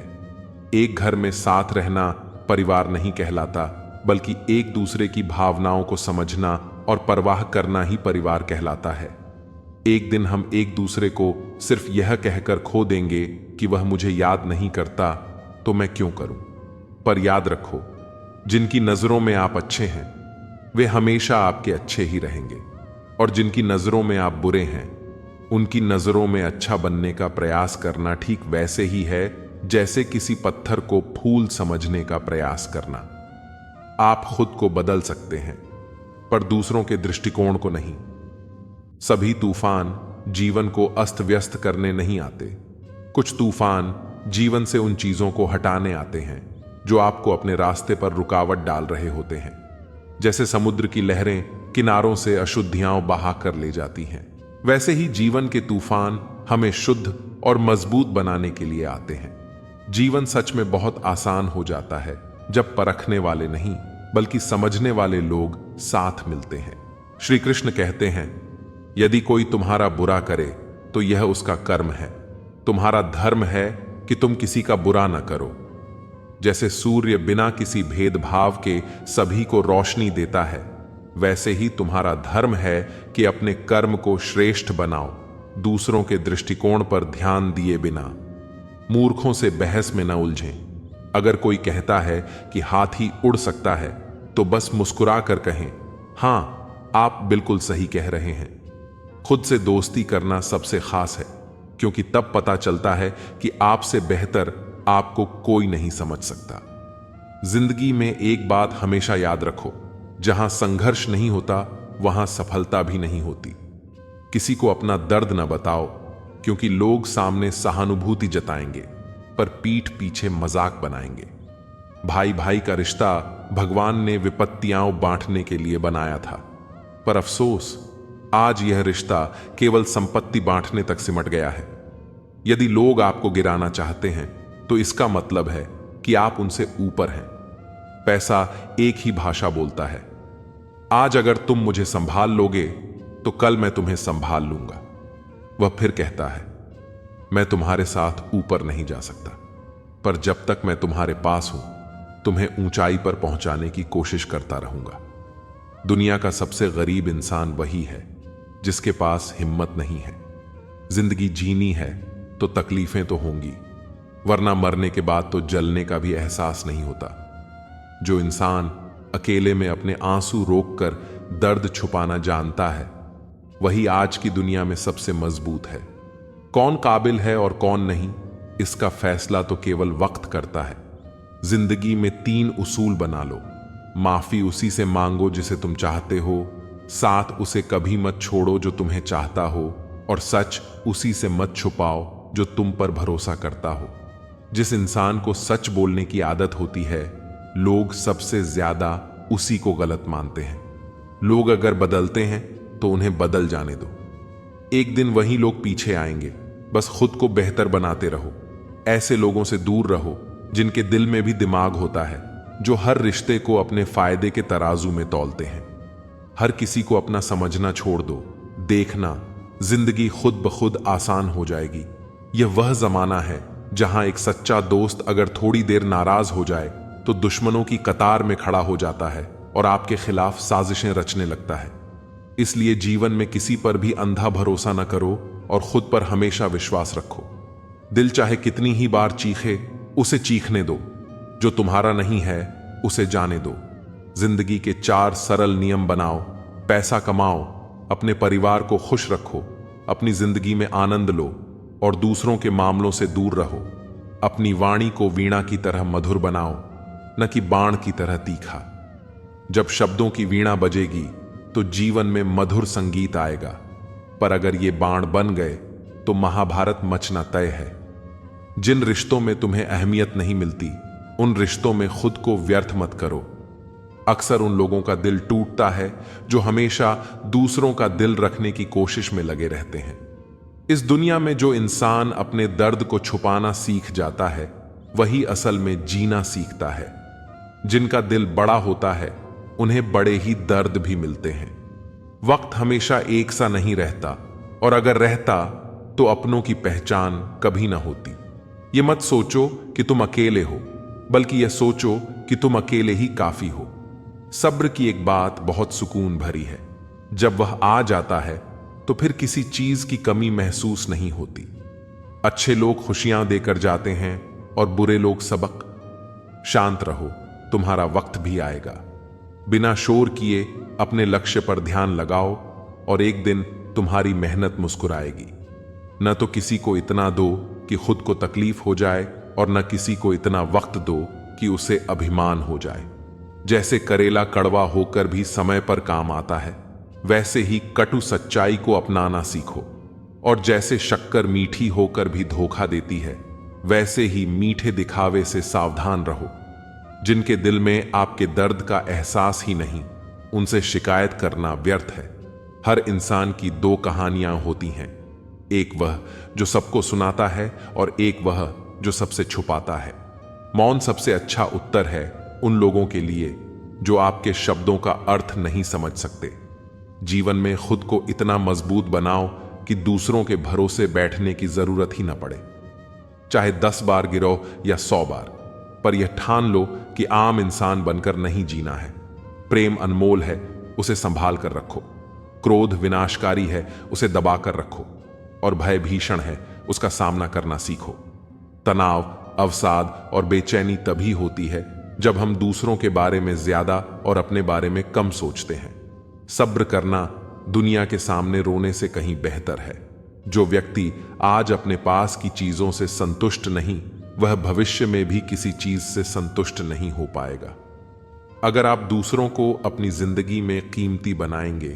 एक घर में साथ रहना परिवार नहीं कहलाता, बल्कि एक दूसरे की भावनाओं को समझना और परवाह करना ही परिवार कहलाता है। एक दिन हम एक दूसरे को सिर्फ यह कहकर खो देंगे कि वह मुझे याद नहीं करता, तो मैं क्यों करूं। पर याद रखो, जिनकी नजरों में आप अच्छे हैं वे हमेशा आपके अच्छे ही रहेंगे, और जिनकी नजरों में आप बुरे हैं उनकी नजरों में अच्छा बनने का प्रयास करना ठीक वैसे ही है जैसे किसी पत्थर को फूल समझने का प्रयास करना। आप खुद को बदल सकते हैं, पर दूसरों के दृष्टिकोण को नहीं। सभी तूफान जीवन को अस्त व्यस्त करने नहीं आते। कुछ तूफान जीवन से उन चीजों को हटाने आते हैं जो आपको अपने रास्ते पर रुकावट डाल रहे होते हैं। जैसे समुद्र की लहरें किनारों से अशुद्धियां बहा कर ले जाती हैं, वैसे ही जीवन के तूफान हमें शुद्ध और मजबूत बनाने के लिए आते हैं। जीवन सच में बहुत आसान हो जाता है जब परखने वाले नहीं बल्कि समझने वाले लोग साथ मिलते हैं। श्री कृष्ण कहते हैं, यदि कोई तुम्हारा बुरा करे तो यह उसका कर्म है, तुम्हारा धर्म है कि तुम किसी का बुरा न करो। जैसे सूर्य बिना किसी भेदभाव के सभी को रोशनी देता है, वैसे ही तुम्हारा धर्म है कि अपने कर्म को श्रेष्ठ बनाओ, दूसरों के दृष्टिकोण पर ध्यान दिए बिना। मूर्खों से बहस में न उलझें। अगर कोई कहता है कि हाथी उड़ सकता है तो बस मुस्कुरा कर कहें, हाँ आप बिल्कुल सही कह रहे हैं। खुद से दोस्ती करना सबसे खास है, क्योंकि तब पता चलता है कि आपसे बेहतर आपको कोई नहीं समझ सकता। जिंदगी में एक बात हमेशा याद रखो, जहां संघर्ष नहीं होता वहां सफलता भी नहीं होती। किसी को अपना दर्द न बताओ, क्योंकि लोग सामने सहानुभूति जताएंगे पर पीठ पीछे मजाक बनाएंगे। भाई भाई का रिश्ता भगवान ने विपत्तियां बांटने के लिए बनाया था, पर अफसोस आज यह रिश्ता केवल संपत्ति बांटने तक सिमट गया है। यदि लोग आपको गिराना चाहते हैं तो इसका मतलब है कि आप उनसे ऊपर हैं। पैसा एक ही भाषा बोलता है। आज अगर तुम मुझे संभाल लोगे तो कल मैं तुम्हें संभाल लूंगा। वह फिर कहता है, मैं तुम्हारे साथ ऊपर नहीं जा सकता, पर जब तक मैं तुम्हारे पास हूं तुम्हें ऊंचाई पर पहुंचाने की कोशिश करता रहूंगा। दुनिया का सबसे गरीब इंसान वही है जिसके पास हिम्मत नहीं है। जिंदगी जीनी है तो तकलीफें तो होंगी, वरना मरने के बाद तो जलने का भी एहसास नहीं होता। जो इंसान अकेले में अपने आंसू रोककर दर्द छुपाना जानता है, वही आज की दुनिया में सबसे मजबूत है। कौन काबिल है और कौन नहीं, इसका फैसला तो केवल वक्त करता है। जिंदगी में 3 उसूल बना लो। माफी उसी से मांगो जिसे तुम चाहते हो, साथ उसे कभी मत छोड़ो जो तुम्हें चाहता हो, और सच उसी से मत छुपाओ जो तुम पर भरोसा करता हो। जिस इंसान को सच बोलने की आदत होती है, लोग सबसे ज्यादा उसी को गलत मानते हैं। लोग अगर बदलते हैं तो उन्हें बदल जाने दो। एक दिन वही लोग पीछे आएंगे। बस खुद को बेहतर बनाते रहो। ऐसे लोगों से दूर रहो जिनके दिल में भी दिमाग होता है, जो हर रिश्ते को अपने फायदे के तराजू में तौलते हैं। हर किसी को अपना समझना छोड़ दो। देखना, जिंदगी खुद ब खुद आसान हो जाएगी। यह वह जमाना है जहां एक सच्चा दोस्त अगर थोड़ी देर नाराज हो जाए तो दुश्मनों की कतार में खड़ा हो जाता है और आपके खिलाफ साजिशें रचने लगता है। इसलिए जीवन में किसी पर भी अंधा भरोसा न करो और खुद पर हमेशा विश्वास रखो। दिल चाहे कितनी ही बार चीखे, उसे चीखने दो। जो तुम्हारा नहीं है उसे जाने दो। जिंदगी के 4 सरल नियम बनाओ। पैसा कमाओ, अपने परिवार को खुश रखो, अपनी जिंदगी में आनंद लो और दूसरों के मामलों से दूर रहो। अपनी वाणी को वीणा की तरह मधुर बनाओ, न कि बाण की तरह तीखा। जब शब्दों की वीणा बजेगी तो जीवन में मधुर संगीत आएगा, पर अगर ये बाण बन गए तो महाभारत मचना तय है। जिन रिश्तों में तुम्हें अहमियत नहीं मिलती, उन रिश्तों में खुद को व्यर्थ मत करो। अक्सर उन लोगों का दिल टूटता है जो हमेशा दूसरों का दिल रखने की कोशिश में लगे रहते हैं। इस दुनिया में जो इंसान अपने दर्द को छुपाना सीख जाता है, वही असल में जीना सीखता है। जिनका दिल बड़ा होता है, उन्हें बड़े ही दर्द भी मिलते हैं। वक्त हमेशा एक सा नहीं रहता, और अगर रहता तो अपनों की पहचान कभी ना होती। ये मत सोचो कि तुम अकेले हो, बल्कि यह सोचो कि तुम अकेले ही काफी हो। सब्र की एक बात बहुत सुकून भरी है। जब वह आ जाता है तो फिर किसी चीज की कमी महसूस नहीं होती। अच्छे लोग खुशियां देकर जाते हैं और बुरे लोग सबक। शांत रहो, तुम्हारा वक्त भी आएगा। बिना शोर किए अपने लक्ष्य पर ध्यान लगाओ और एक दिन तुम्हारी मेहनत मुस्कुराएगी। न तो किसी को इतना दो कि खुद को तकलीफ हो जाए, और न किसी को इतना वक्त दो कि उसे अभिमान हो जाए। जैसे करेला कड़वा होकर भी समय पर काम आता है, वैसे ही कटु सच्चाई को अपनाना सीखो। और जैसे शक्कर मीठी होकर भी धोखा देती है, वैसे ही मीठे दिखावे से सावधान रहो। जिनके दिल में आपके दर्द का एहसास ही नहीं, उनसे शिकायत करना व्यर्थ है। हर इंसान की 2 कहानियां होती हैं, एक वह जो सबको सुनाता है और एक वह जो सबसे छुपाता है। मौन सबसे अच्छा उत्तर है उन लोगों के लिए जो आपके शब्दों का अर्थ नहीं समझ सकते। जीवन में खुद को इतना मजबूत बनाओ कि दूसरों के भरोसे बैठने की जरूरत ही न पड़े। चाहे 10 बार गिरो या 100 बार, पर यह ठान लो कि आम इंसान बनकर नहीं जीना है। प्रेम अनमोल है, उसे संभाल कर रखो। क्रोध विनाशकारी है, उसे दबा कर रखो। और भय भीषण है, उसका सामना करना सीखो। तनाव, अवसाद और बेचैनी तभी होती है जब हम दूसरों के बारे में ज्यादा और अपने बारे में कम सोचते हैं। सब्र करना दुनिया के सामने रोने से कहीं बेहतर है। जो व्यक्ति आज अपने पास की चीजों से संतुष्ट नहीं, वह भविष्य में भी किसी चीज से संतुष्ट नहीं हो पाएगा। अगर आप दूसरों को अपनी जिंदगी में कीमती बनाएंगे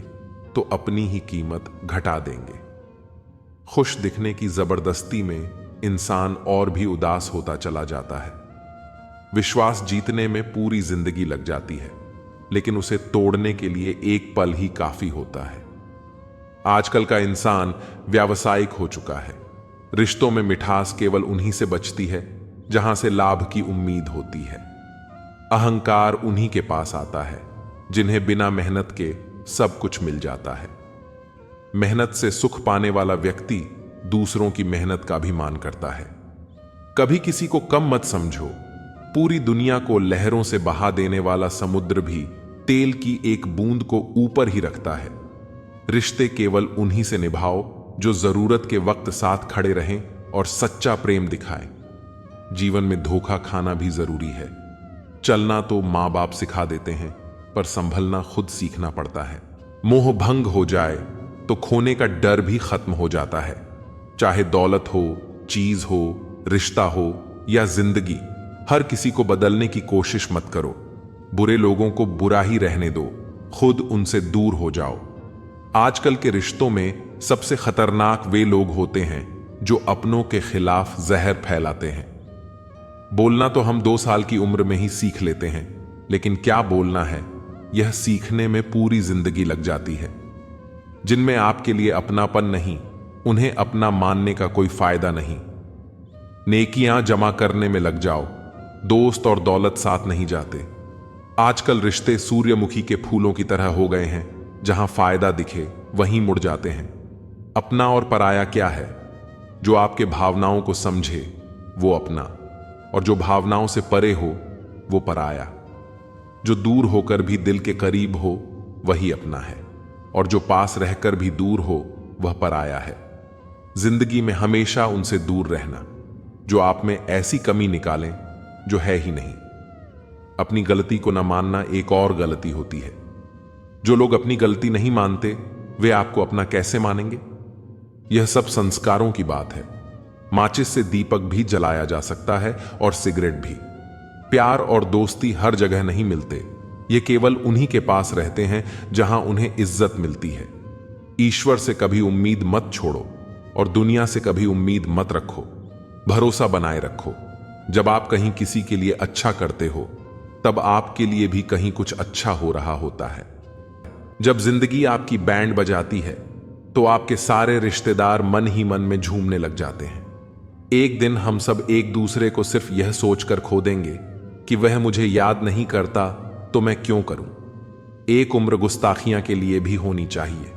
तो अपनी ही कीमत घटा देंगे। खुश दिखने की जबरदस्ती में इंसान और भी उदास होता चला जाता है। विश्वास जीतने में पूरी जिंदगी लग जाती है, लेकिन उसे तोड़ने के लिए एक पल ही काफी होता है। आजकल का इंसान व्यावसायिक हो चुका है। रिश्तों में मिठास केवल उन्हीं से बचती है जहां से लाभ की उम्मीद होती है। अहंकार उन्हीं के पास आता है जिन्हें बिना मेहनत के सब कुछ मिल जाता है। मेहनत से सुख पाने वाला व्यक्ति दूसरों की मेहनत का भी मान करता है। कभी किसी को कम मत समझो। पूरी दुनिया को लहरों से बहा देने वाला समुद्र भी तेल की एक बूंद को ऊपर ही रखता है। रिश्ते केवल उन्हीं से निभाओ जो जरूरत के वक्त साथ खड़े रहें और सच्चा प्रेम दिखाएं। जीवन में धोखा खाना भी जरूरी है। चलना तो माँ बाप सिखा देते हैं, पर संभलना खुद सीखना पड़ता है। मोह भंग हो जाए तो खोने का डर भी खत्म हो जाता है। चाहे दौलत हो, चीज हो, रिश्ता हो या जिंदगी, हर किसी को बदलने की कोशिश मत करो। बुरे लोगों को बुरा ही रहने दो, खुद उनसे दूर हो जाओ। आजकल के रिश्तों में सबसे खतरनाक वे लोग होते हैं जो अपनों के खिलाफ जहर फैलाते हैं। बोलना तो हम 2 साल की उम्र में ही सीख लेते हैं, लेकिन क्या बोलना है, यह सीखने में पूरी जिंदगी लग जाती है। जिनमें आपके लिए अपनापन नहीं, उन्हें अपना मानने का कोई फायदा नहीं। नेकियां जमा करने में लग जाओ, दोस्त और दौलत साथ नहीं जाते। आजकल रिश्ते सूर्यमुखी के फूलों की तरह हो गए हैं, जहां फायदा दिखे वहीं मुड़ जाते हैं। अपना और पराया क्या है? जो आपके भावनाओं को समझे वो अपना, और जो भावनाओं से परे हो वो पराया। जो दूर होकर भी दिल के करीब हो वही अपना है, और जो पास रहकर भी दूर हो वह पराया है। जिंदगी में हमेशा उनसे दूर रहना जो आप में ऐसी कमी निकालें जो है ही नहीं। अपनी गलती को न मानना एक और गलती होती है। जो लोग अपनी गलती नहीं मानते वे आपको अपना कैसे मानेंगे? यह सब संस्कारों की बात है। माचिस से दीपक भी जलाया जा सकता है और सिगरेट भी। प्यार और दोस्ती हर जगह नहीं मिलते, ये केवल उन्हीं के पास रहते हैं जहां उन्हें इज्जत मिलती है। ईश्वर से कभी उम्मीद मत छोड़ो और दुनिया से कभी उम्मीद मत रखो। भरोसा बनाए रखो। जब आप कहीं किसी के लिए अच्छा करते हो तब आपके लिए भी कहीं कुछ अच्छा हो रहा होता है। जब जिंदगी आपकी बैंड बजाती है तो आपके सारे रिश्तेदार मन ही मन में झूमने लग जाते हैं। एक दिन हम सब एक दूसरे को सिर्फ यह सोचकर खो देंगे कि वह मुझे याद नहीं करता तो मैं क्यों करूं। एक उम्र गुस्ताखियां के लिए भी होनी चाहिए।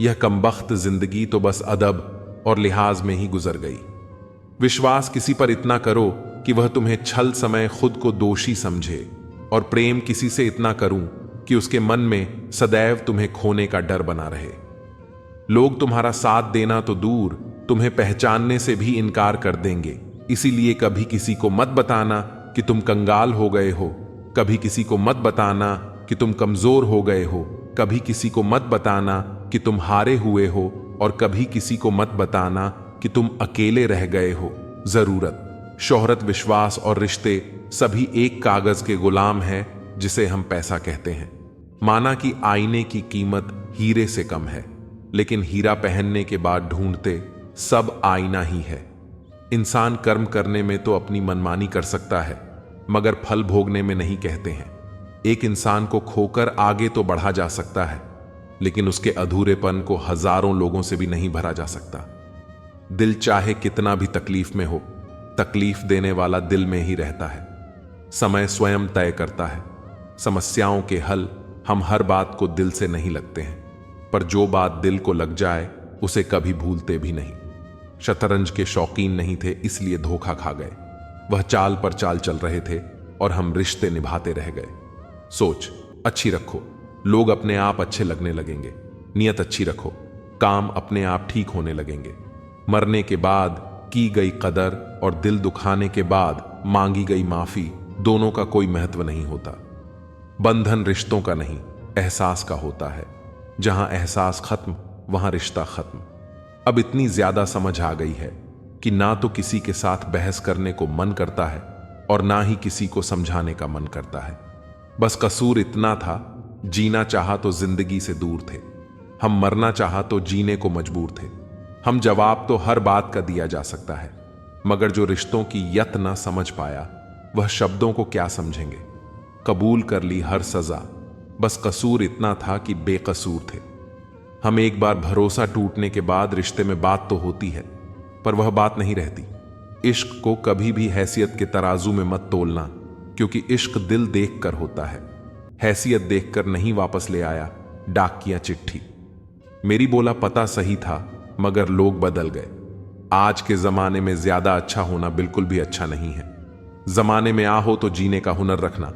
यह कमबख्त जिंदगी तो बस अदब और लिहाज में ही गुजर गई। विश्वास किसी पर इतना करो कि वह तुम्हें छल समय खुद को दोषी समझे, और प्रेम किसी से इतना करूं कि उसके मन में सदैव तुम्हें खोने का डर बना रहे। लोग तुम्हारा साथ देना तो दूर, तुम्हें पहचानने से भी इनकार कर देंगे। इसीलिए कभी किसी को मत बताना कि तुम कंगाल हो गए हो, कभी किसी को मत बताना कि तुम कमजोर हो गए हो, कभी किसी को मत बताना कि तुम हारे हुए हो, और कभी किसी को मत बताना कि तुम अकेले रह गए हो। जरूरत, शोहरत, विश्वास और रिश्ते सभी एक कागज के गुलाम हैं जिसे हम पैसा कहते हैं। माना कि आईने की कीमत हीरे से कम है, लेकिन हीरा पहनने के बाद ढूंढते सब आईना ही है। इंसान कर्म करने में तो अपनी मनमानी कर सकता है, मगर फल भोगने में नहीं कहते हैं। एक इंसान को खोकर आगे तो बढ़ा जा सकता है, लेकिन उसके अधूरेपन को हजारों लोगों से भी नहीं भरा जा सकता। दिल चाहे कितना भी तकलीफ में हो, तकलीफ देने वाला दिल में ही रहता है। समय स्वयं तय करता है। समस्याओं के हल हम हर बात को दिल से नहीं लगते हैं, पर जो बात दिल को लग जाए उसे कभी भूलते भी नहीं। शतरंज के शौकीन नहीं थे इसलिए धोखा खा गए। वह चाल पर चाल चल रहे थे और हम रिश्ते निभाते रह गए। सोच अच्छी रखो, लोग अपने आप अच्छे लगने लगेंगे। नियत अच्छी रखो, काम अपने आप ठीक होने लगेंगे। मरने के बाद की गई कदर और दिल दुखाने के बाद मांगी गई माफी दोनों का कोई महत्व नहीं होता। बंधन रिश्तों का नहीं, एहसास का होता है। जहां एहसास खत्म, वहां रिश्ता खत्म। अब इतनी ज्यादा समझ आ गई है कि ना तो किसी के साथ बहस करने को मन करता है और ना ही किसी को समझाने का मन करता है। बस कसूर इतना था, जीना चाहा तो जिंदगी से दूर थे, हम मरना चाहा तो जीने को मजबूर थे। हम जवाब तो हर बात का दिया जा सकता है, मगर जो रिश्तों की यत ना समझ पाया वह शब्दों को क्या समझेंगे। कबूल कर ली हर सजा, बस कसूर इतना था कि बेकसूर थे। हम एक बार भरोसा टूटने के बाद रिश्ते में बात तो होती है, पर वह बात नहीं रहती। इश्क को कभी भी हैसियत के तराजू में मत तोलना, क्योंकि इश्क दिल देख कर होता है। हैसियत देखकर नहीं वापस ले आया डाकिया चिट्ठी। मेरी बोला पता सही था, मगर लोग बदल गए। आज के जमाने में ज्यादा अच्छा होना बिल्कुल भी अच्छा नहीं है। जमाने में आ हो तो जीने का हुनर रखना।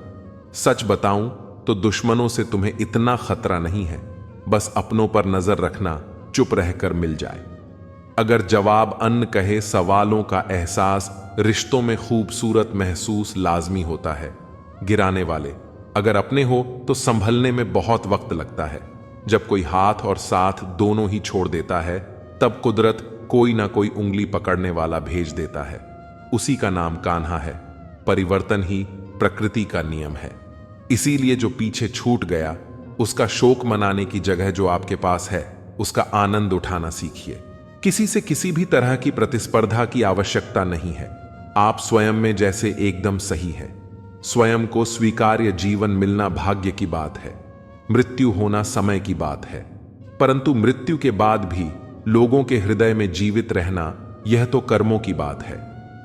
सच बताऊं तो दुश्मनों से तुम्हें इतना खतरा नहीं है, बस अपनों पर नजर रखना, चुप रहकर मिल जाए। अगर जवाब अन्न कहे सवालों का एहसास, रिश्तों में खूबसूरत महसूस लाजमी होता है। गिराने वाले अगर अपने हो तो संभलने में बहुत वक्त लगता है। जब कोई हाथ और साथ दोनों ही छोड़ देता है, तब कुदरत कोई ना कोई उंगली पकड़ने वाला भेज देता है। उसी का नाम कान्हा है। परिवर्तन ही प्रकृति का नियम है। इसीलिए जो पीछे छूट गया, उसका शोक मनाने की जगह जो आपके पास है, उसका आनंद उठाना सीखिए। किसी से किसी भी तरह की प्रतिस्पर्धा की आवश्यकता नहीं है। आप स्वयं में जैसे एकदम सही है। स्वयं को स्वीकार्य जीवन मिलना भाग्य की बात है। मृत्यु होना समय की बात है, परंतु मृत्यु के बाद भी लोगों के हृदय में जीवित रहना, यह तो कर्मों की बात है।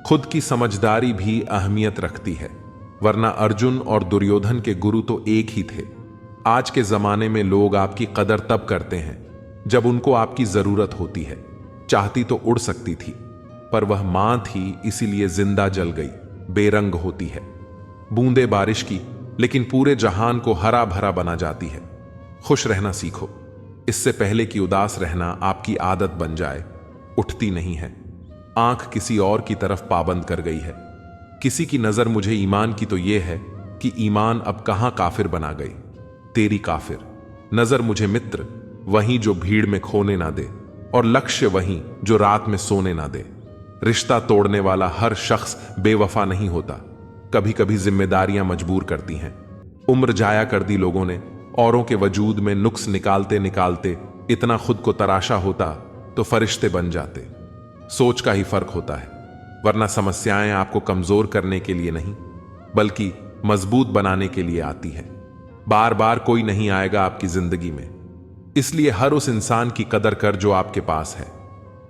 खुद की समझदारी भी अहमियत रखती है, वरना अर्जुन और दुर्योधन के गुरु तो एक ही थे। आज के जमाने में लोग आपकी कदर तब करते हैं जब उनको आपकी जरूरत होती है। चाहती तो उड़ सकती थी, पर वह मां थी, इसीलिए जिंदा जल गई। बेरंग होती है बूंदे बारिश की, लेकिन पूरे जहान को हरा भरा बना जाती है। खुश रहना सीखो, इससे पहले कि उदास रहना आपकी आदत बन जाए। उठती नहीं है, आंख किसी और की तरफ पाबंद कर गई है। किसी की नजर मुझे ईमान की तो यह है कि ईमान अब कहां काफिर बना गई। तेरी काफिर नजर मुझे मित्र, वहीं जो भीड़ में खोने ना दे, और लक्ष्य वहीं जो रात में सोने ना दे। रिश्ता तोड़ने वाला हर शख्स बेवफा नहीं होता। कभी कभी जिम्मेदारियां मजबूर करती हैं। उम्र जाया कर दी लोगों ने, औरों के वजूद में नुक्स निकालते निकालते इतना खुद को तराशा होता तो फरिश्ते बन जाते। सोच का ही फर्क होता है, वरना समस्याएं आपको कमजोर करने के लिए नहीं, बल्कि मजबूत बनाने के लिए आती है। बार बार कोई नहीं आएगा आपकी जिंदगी में, इसलिए हर उस इंसान की कदर कर जो आपके पास है।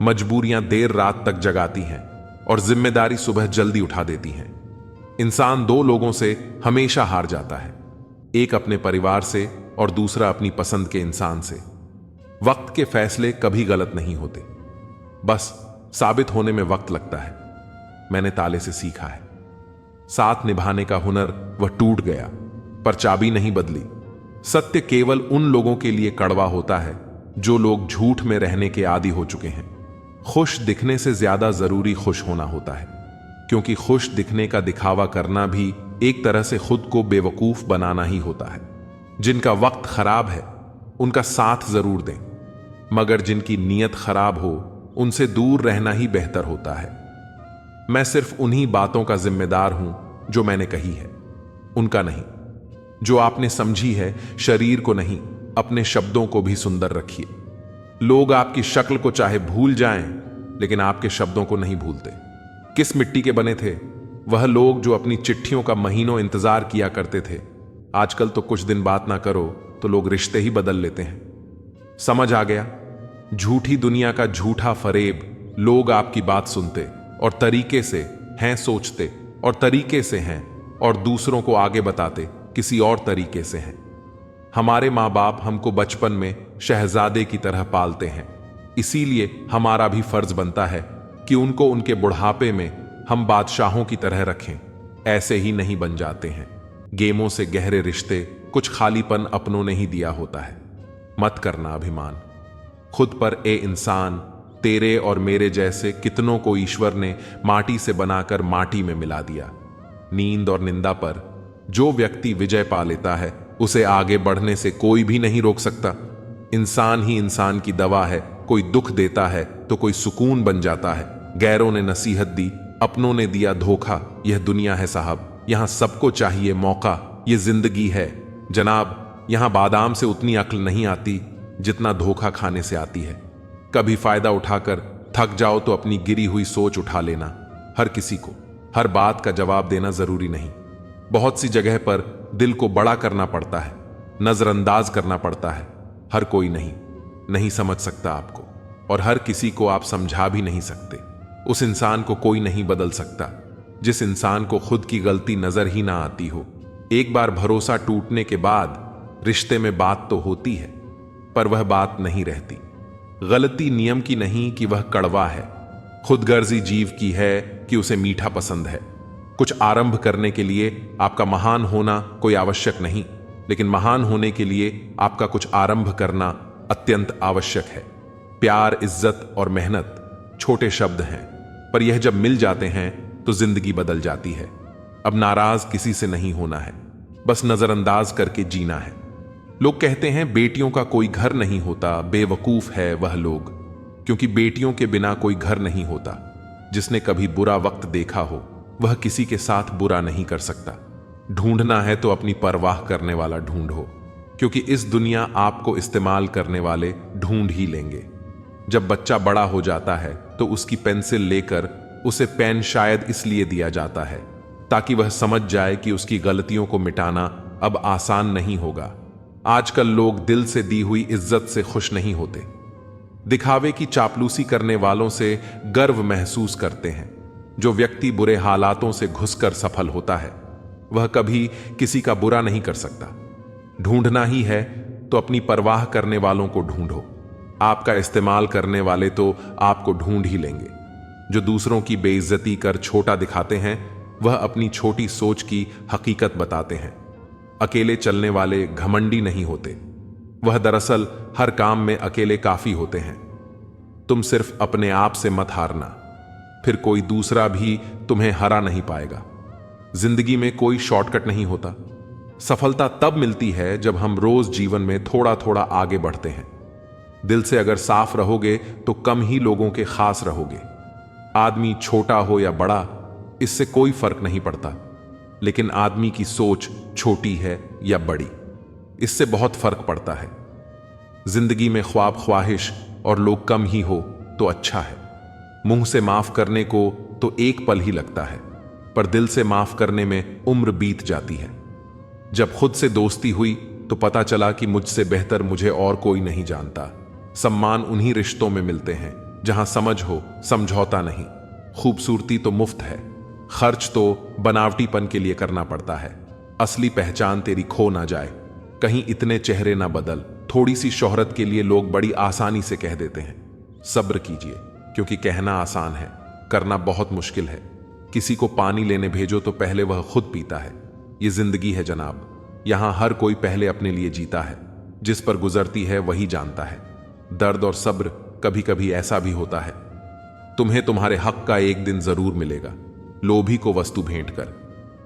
मजबूरियां देर रात तक जगाती हैं और जिम्मेदारी सुबह जल्दी उठा देती हैं। इंसान दो लोगों से हमेशा हार जाता है, एक अपने परिवार से और दूसरा अपनी पसंद के इंसान से। वक्त के फैसले कभी गलत नहीं होते, बस साबित होने में वक्त लगता है। मैंने ताले से सीखा है, साथ निभाने का हुनर वह टूट गया, पर चाबी नहीं बदली। सत्य केवल उन लोगों के लिए कड़वा होता है जो लोग झूठ में रहने के आदी हो चुके हैं। खुश दिखने से ज्यादा जरूरी खुश होना होता है, क्योंकि खुश दिखने का दिखावा करना भी एक तरह से खुद को बेवकूफ बनाना ही होता है। जिनका वक्त खराब है उनका साथ जरूर दें, मगर जिनकी नीयत खराब हो उनसे दूर रहना ही बेहतर होता है। मैं सिर्फ उन्हीं बातों का जिम्मेदार हूं जो मैंने कही है, उनका नहीं। जो आपने समझी है, शरीर को नहीं, अपने शब्दों को भी सुंदर रखिए। लोग आपकी शक्ल को चाहे भूल जाएं, लेकिन आपके शब्दों को नहीं भूलते। किस मिट्टी के बने थे वह लोग जो अपनी चिट्ठियों का महीनों इंतजार किया करते थे। आजकल तो कुछ दिन बात ना करो तो लोग रिश्ते ही बदल लेते हैं। समझ आ गया? झूठी दुनिया का झूठा फरेब। लोग आपकी बात सुनते और तरीके से हैं, सोचते और तरीके से हैं, और दूसरों को आगे बताते किसी और तरीके से हैं। हमारे माँ बाप हमको बचपन में शहजादे की तरह पालते हैं, इसीलिए हमारा भी फर्ज बनता है कि उनको उनके बुढ़ापे में हम बादशाहों की तरह रखें। ऐसे ही नहीं बन जाते हैं। गेमों से गहरे रिश्ते कुछ खालीपन अपनों ने ही दिया होता है। मत करना अभिमान खुद पर, ए इंसान। तेरे और मेरे जैसे कितनों को ईश्वर ने माटी से बनाकर माटी में मिला दिया। नींद और निंदा पर जो व्यक्ति विजय पा लेता है, उसे आगे बढ़ने से कोई भी नहीं रोक सकता। इंसान ही इंसान की दवा है। कोई दुख देता है तो कोई सुकून बन जाता है। गैरों ने नसीहत दी, अपनों ने दिया धोखा। यह दुनिया है साहब, यहां सबको चाहिए मौका। यह जिंदगी है जनाब, यहां बादाम से उतनी अक्ल नहीं आती जितना धोखा खाने से आती है। कभी फायदा उठाकर थक जाओ तो अपनी गिरी हुई सोच उठा लेना। हर किसी को हर बात का जवाब देना जरूरी नहीं। बहुत सी जगह पर दिल को बड़ा करना पड़ता है, नजरअंदाज करना पड़ता है। हर कोई नहीं समझ सकता आपको, और हर किसी को आप समझा भी नहीं सकते। उस इंसान को कोई नहीं बदल सकता जिस इंसान को खुद की गलती नजर ही ना आती हो। एक बार भरोसा टूटने के बाद रिश्ते में बात तो होती है, पर वह बात नहीं रहती। गलती नियम की नहीं कि वह कड़वा है, खुदगर्जी जीव की है कि उसे मीठा पसंद है। कुछ आरंभ करने के लिए आपका महान होना कोई आवश्यक नहीं, लेकिन महान होने के लिए आपका कुछ आरंभ करना अत्यंत आवश्यक है। प्यार, इज्जत और मेहनत छोटे शब्द हैं, पर यह जब मिल जाते हैं तो जिंदगी बदल जाती है। अब नाराज किसी से नहीं होना है, बस नजरअंदाज करके जीना है। लोग कहते हैं बेटियों का कोई घर नहीं होता, बेवकूफ है वह लोग, क्योंकि बेटियों के बिना कोई घर नहीं होता। जिसने कभी बुरा वक्त देखा हो वह किसी के साथ बुरा नहीं कर सकता। ढूंढना है तो अपनी परवाह करने वाला ढूंढो, क्योंकि इस दुनिया आपको इस्तेमाल करने वाले ढूंढ ही लेंगे। जब बच्चा बड़ा हो जाता है तो उसकी पेंसिल लेकर उसे पेन शायद इसलिए दिया जाता है ताकि वह समझ जाए कि उसकी गलतियों को मिटाना अब आसान नहीं होगा। आजकल लोग दिल से दी हुई इज्जत से खुश नहीं होते, दिखावे की चापलूसी करने वालों से गर्व महसूस करते हैं। जो व्यक्ति बुरे हालातों से घुसकर सफल होता है वह कभी किसी का बुरा नहीं कर सकता। ढूंढना ही है तो अपनी परवाह करने वालों को ढूंढो। आपका इस्तेमाल करने वाले तो आपको ढूंढ ही लेंगे। जो दूसरों की बेइज्जती कर छोटा दिखाते हैं वह अपनी छोटी सोच की हकीकत बताते हैं। अकेले चलने वाले घमंडी नहीं होते, वह दरअसल हर काम में अकेले काफी होते हैं। तुम सिर्फ अपने आप से मत हारना, फिर कोई दूसरा भी तुम्हें हरा नहीं पाएगा। जिंदगी में कोई शॉर्टकट नहीं होता। सफलता तब मिलती है जब हम रोज जीवन में थोड़ा थोड़ा आगे बढ़ते हैं। दिल से अगर साफ रहोगे तो कम ही लोगों के खास रहोगे। आदमी छोटा हो या बड़ा, इससे कोई फर्क नहीं पड़ता, लेकिन आदमी की सोच छोटी है या बड़ी, इससे बहुत फर्क पड़ता है। जिंदगी में ख्वाब, ख्वाहिश और लोग कम ही हो तो अच्छा है। मुंह से माफ करने को तो एक पल ही लगता है, पर दिल से माफ करने में उम्र बीत जाती है। जब खुद से दोस्ती हुई तो पता चला कि मुझसे बेहतर मुझे और कोई नहीं जानता। सम्मान उन्हीं रिश्तों में मिलते हैं जहां समझ हो, समझौता नहीं। खूबसूरती तो मुफ्त है, खर्च तो बनावटीपन के लिए करना पड़ता है। असली पहचान तेरी खो ना जाए, कहीं इतने चेहरे ना बदल। थोड़ी सी शोहरत के लिए लोग बड़ी आसानी से कह देते हैं। सब्र कीजिए, क्योंकि कहना आसान है, करना बहुत मुश्किल है। किसी को पानी लेने भेजो तो पहले वह खुद पीता है। ये जिंदगी है जनाब, यहां हर कोई पहले अपने लिए जीता है। जिस पर गुजरती है वही जानता है। दर्द और सब्र कभी कभी ऐसा भी होता है। तुम्हें तुम्हारे हक का एक दिन जरूर मिलेगा। लोभी को वस्तु भेंट कर,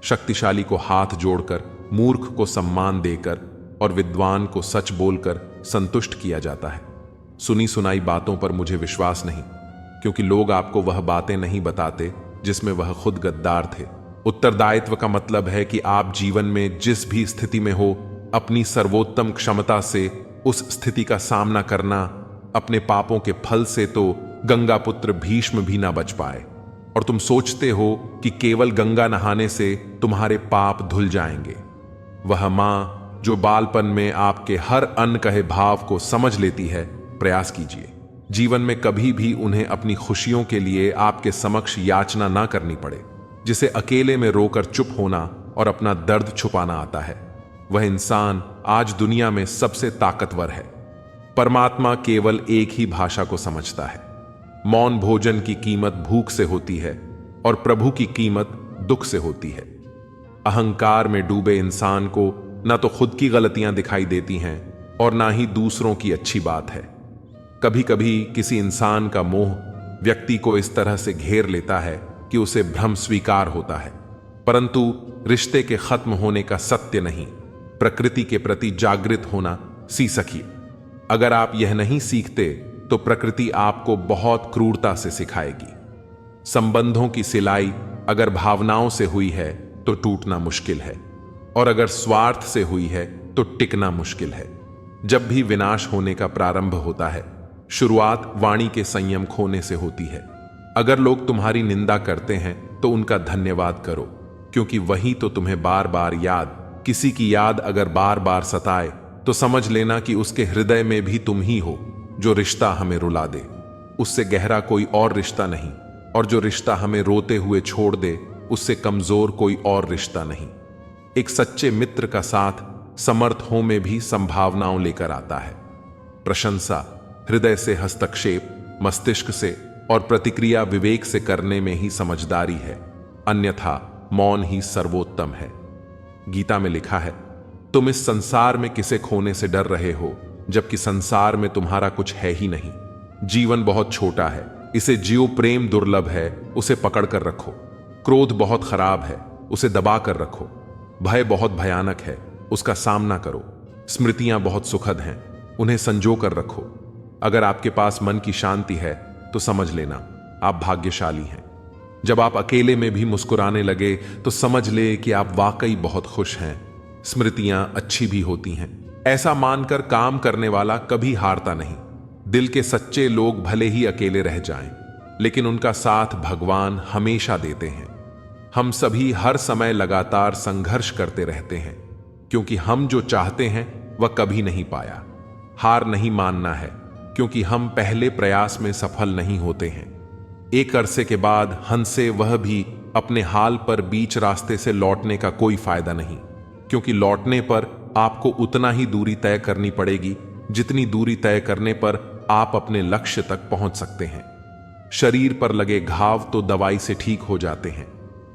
शक्तिशाली को हाथ जोड़कर, मूर्ख को सम्मान देकर और विद्वान को सच बोलकर संतुष्ट किया जाता है। सुनी सुनाई बातों पर मुझे विश्वास नहीं, क्योंकि लोग आपको वह बातें नहीं बताते जिसमें वह खुद गद्दार थे। उत्तरदायित्व का मतलब है कि आप जीवन में जिस भी स्थिति में हो, अपनी सर्वोत्तम क्षमता से उस स्थिति का सामना करना। अपने पापों के फल से तो गंगा पुत्र भीष्म भी ना बच पाए, और तुम सोचते हो कि केवल गंगा नहाने से तुम्हारे पाप धुल जाएंगे। वह मां जो बालपन में आपके हर अनकहे भाव को समझ लेती है, प्रयास कीजिए जीवन में कभी भी उन्हें अपनी खुशियों के लिए आपके समक्ष याचना ना करनी पड़े। जिसे अकेले में रोकर चुप होना और अपना दर्द छुपाना आता है, वह इंसान आज दुनिया में सबसे ताकतवर है। परमात्मा केवल एक ही भाषा को समझता है। मौन भोजन की कीमत भूख से होती है और प्रभु की कीमत दुख से होती है। अहंकार में डूबे इंसान को न तो खुद की गलतियां दिखाई देती हैं और ना ही दूसरों की अच्छी बात है। कभी कभी किसी इंसान का मोह व्यक्ति को इस तरह से घेर लेता है कि उसे भ्रम स्वीकार होता है, परंतु रिश्ते के खत्म होने का सत्य नहीं, प्रकृति के प्रति जागृत होना सीखिए। अगर आप यह नहीं सीखते तो प्रकृति आपको बहुत क्रूरता से सिखाएगी। संबंधों की सिलाई अगर भावनाओं से हुई है तो टूटना मुश्किल है, और अगर स्वार्थ से हुई है तो टिकना मुश्किल है। जब भी विनाश होने का प्रारंभ होता है, शुरुआत वाणी के संयम खोने से होती है। अगर लोग तुम्हारी निंदा करते हैं तो उनका धन्यवाद करो, क्योंकि वही तो तुम्हें बार बार याद, किसी की याद अगर बार बार सताए तो समझ लेना कि उसके हृदय में भी तुम ही हो। जो रिश्ता हमें रुला दे उससे गहरा कोई और रिश्ता नहीं, और जो रिश्ता हमें रोते हुए छोड़ दे उससे कमजोर कोई और रिश्ता नहीं। एक सच्चे मित्र का साथ समर्थ हो में भी संभावनाओं लेकर आता है। प्रशंसा हृदय से, हस्तक्षेप मस्तिष्क से, और प्रतिक्रिया विवेक से करने में ही समझदारी है, अन्यथा मौन ही सर्वोत्तम है। गीता में लिखा है, तुम इस संसार में किसे खोने से डर रहे हो, जबकि संसार में तुम्हारा कुछ है ही नहीं। जीवन बहुत छोटा है, इसे जियो। प्रेम दुर्लभ है, उसे पकड़ कर रखो। क्रोध बहुत खराब है, उसे दबा कर रखो। भय बहुत भयानक है, उसका सामना करो। स्मृतियां बहुत सुखद हैं, उन्हें संजो कर रखो। अगर आपके पास मन की शांति है तो समझ लेना आप भाग्यशाली हैं। जब आप अकेले में भी मुस्कुराने लगे तो समझ ले कि आप वाकई बहुत खुश हैं। स्मृतियां अच्छी भी होती हैं, ऐसा मानकर काम करने वाला कभी हारता नहीं। दिल के सच्चे लोग भले ही अकेले रह जाएं, लेकिन उनका साथ भगवान हमेशा देते हैं। हम सभी हर समय लगातार संघर्ष करते रहते हैं, क्योंकि हम जो चाहते हैं वह कभी नहीं पाया। हार नहीं मानना है, क्योंकि हम पहले प्रयास में सफल नहीं होते हैं। एक अरसे के बाद हंसे वह भी अपने हाल पर बीच रास्ते से लौटने का कोई फायदा नहीं, क्योंकि लौटने पर आपको उतना ही दूरी तय करनी पड़ेगी जितनी दूरी तय करने पर आप अपने लक्ष्य तक पहुंच सकते हैं। शरीर पर लगे घाव तो दवाई से ठीक हो जाते हैं,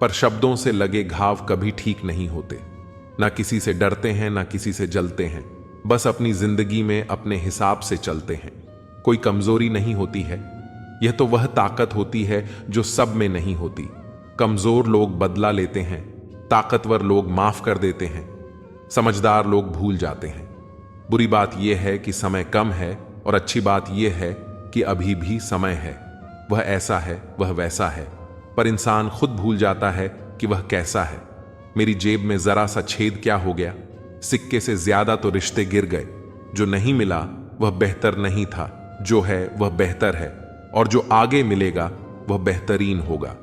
पर शब्दों से लगे घाव कभी ठीक नहीं होते। ना किसी से डरते हैं, ना किसी से जलते हैं, बस अपनी जिंदगी में अपने हिसाब से चलते हैं। कोई कमजोरी नहीं होती है, यह तो वह ताकत होती है जो सब में नहीं होती। कमजोर लोग बदला लेते हैं, ताकतवर लोग माफ कर देते हैं, समझदार लोग भूल जाते हैं। बुरी बात यह है कि समय कम है, और अच्छी बात यह है कि अभी भी समय है। वह ऐसा है, वह वैसा है, पर इंसान खुद भूल जाता है कि वह कैसा है। मेरी जेब में जरा सा छेद क्या हो गया, सिक्के से ज्यादा तो रिश्ते गिर गए। जो नहीं मिला वह बेहतर नहीं था, जो है वह बेहतर है, और जो आगे मिलेगा वह बेहतरीन होगा।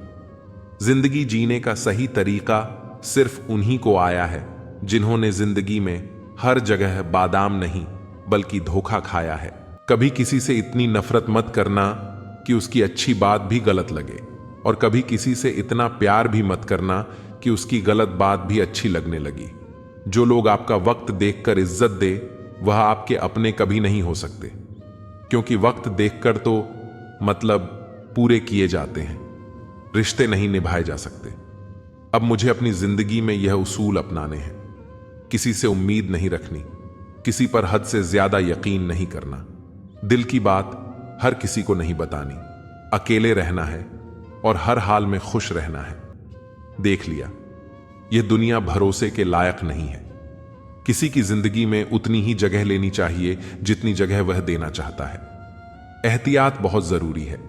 जिंदगी जीने का सही तरीका सिर्फ उन्हीं को आया है जिन्होंने जिंदगी में हर जगह बादाम नहीं बल्कि धोखा खाया है। कभी किसी से इतनी नफरत मत करना कि उसकी अच्छी बात भी गलत लगे, और कभी किसी से इतना प्यार भी मत करना कि उसकी गलत बात भी अच्छी लगने लगी। जो लोग आपका वक्त देखकर इज्जत दे वह आपके अपने कभी नहीं हो सकते, क्योंकि वक्त देखकर तो मतलब पूरे किए जाते हैं, रिश्ते नहीं निभाए जा सकते। अब मुझे अपनी जिंदगी में यह उसूल अपनाने हैं। किसी से उम्मीद नहीं रखनी, किसी पर हद से ज्यादा यकीन नहीं करना, दिल की बात हर किसी को नहीं बतानी, अकेले रहना है और हर हाल में खुश रहना है। देख लिया, यह दुनिया भरोसे के लायक नहीं है। किसी की जिंदगी में उतनी ही जगह लेनी चाहिए जितनी जगह वह देना चाहता है। एहतियात बहुत जरूरी है,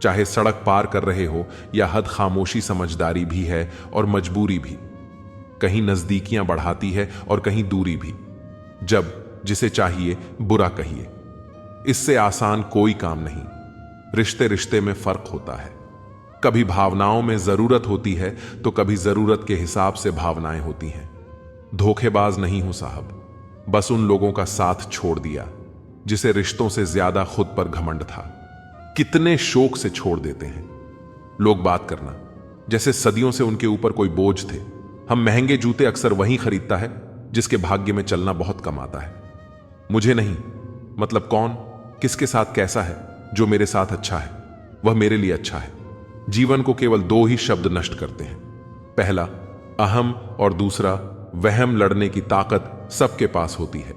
चाहे सड़क पार कर रहे हो या हद खामोशी समझदारी भी है और मजबूरी भी। कहीं नजदीकियां बढ़ाती है और कहीं दूरी भी। जब जिसे चाहिए बुरा कहिए, इससे आसान कोई काम नहीं। रिश्ते रिश्ते में फर्क होता है, कभी भावनाओं में जरूरत होती है तो कभी जरूरत के हिसाब से भावनाएं होती हैं। धोखेबाज नहीं हूं साहब, बस उन लोगों का साथ छोड़ दिया जिसे रिश्तों से ज्यादा खुद पर घमंड था। कितने शौक से छोड़ देते हैं लोग बात करना, जैसे सदियों से उनके ऊपर कोई बोझ थे। हम महंगे जूते अक्सर वही खरीदता है जिसके भाग्य में चलना बहुत कम आता है। मुझे नहीं, मतलब कौन किसके साथ कैसा है, जो मेरे साथ अच्छा है वह मेरे लिए अच्छा है। जीवन को केवल दो ही शब्द नष्ट करते हैं, पहला अहम और दूसरा वहम। लड़ने की ताकत सबके पास होती है,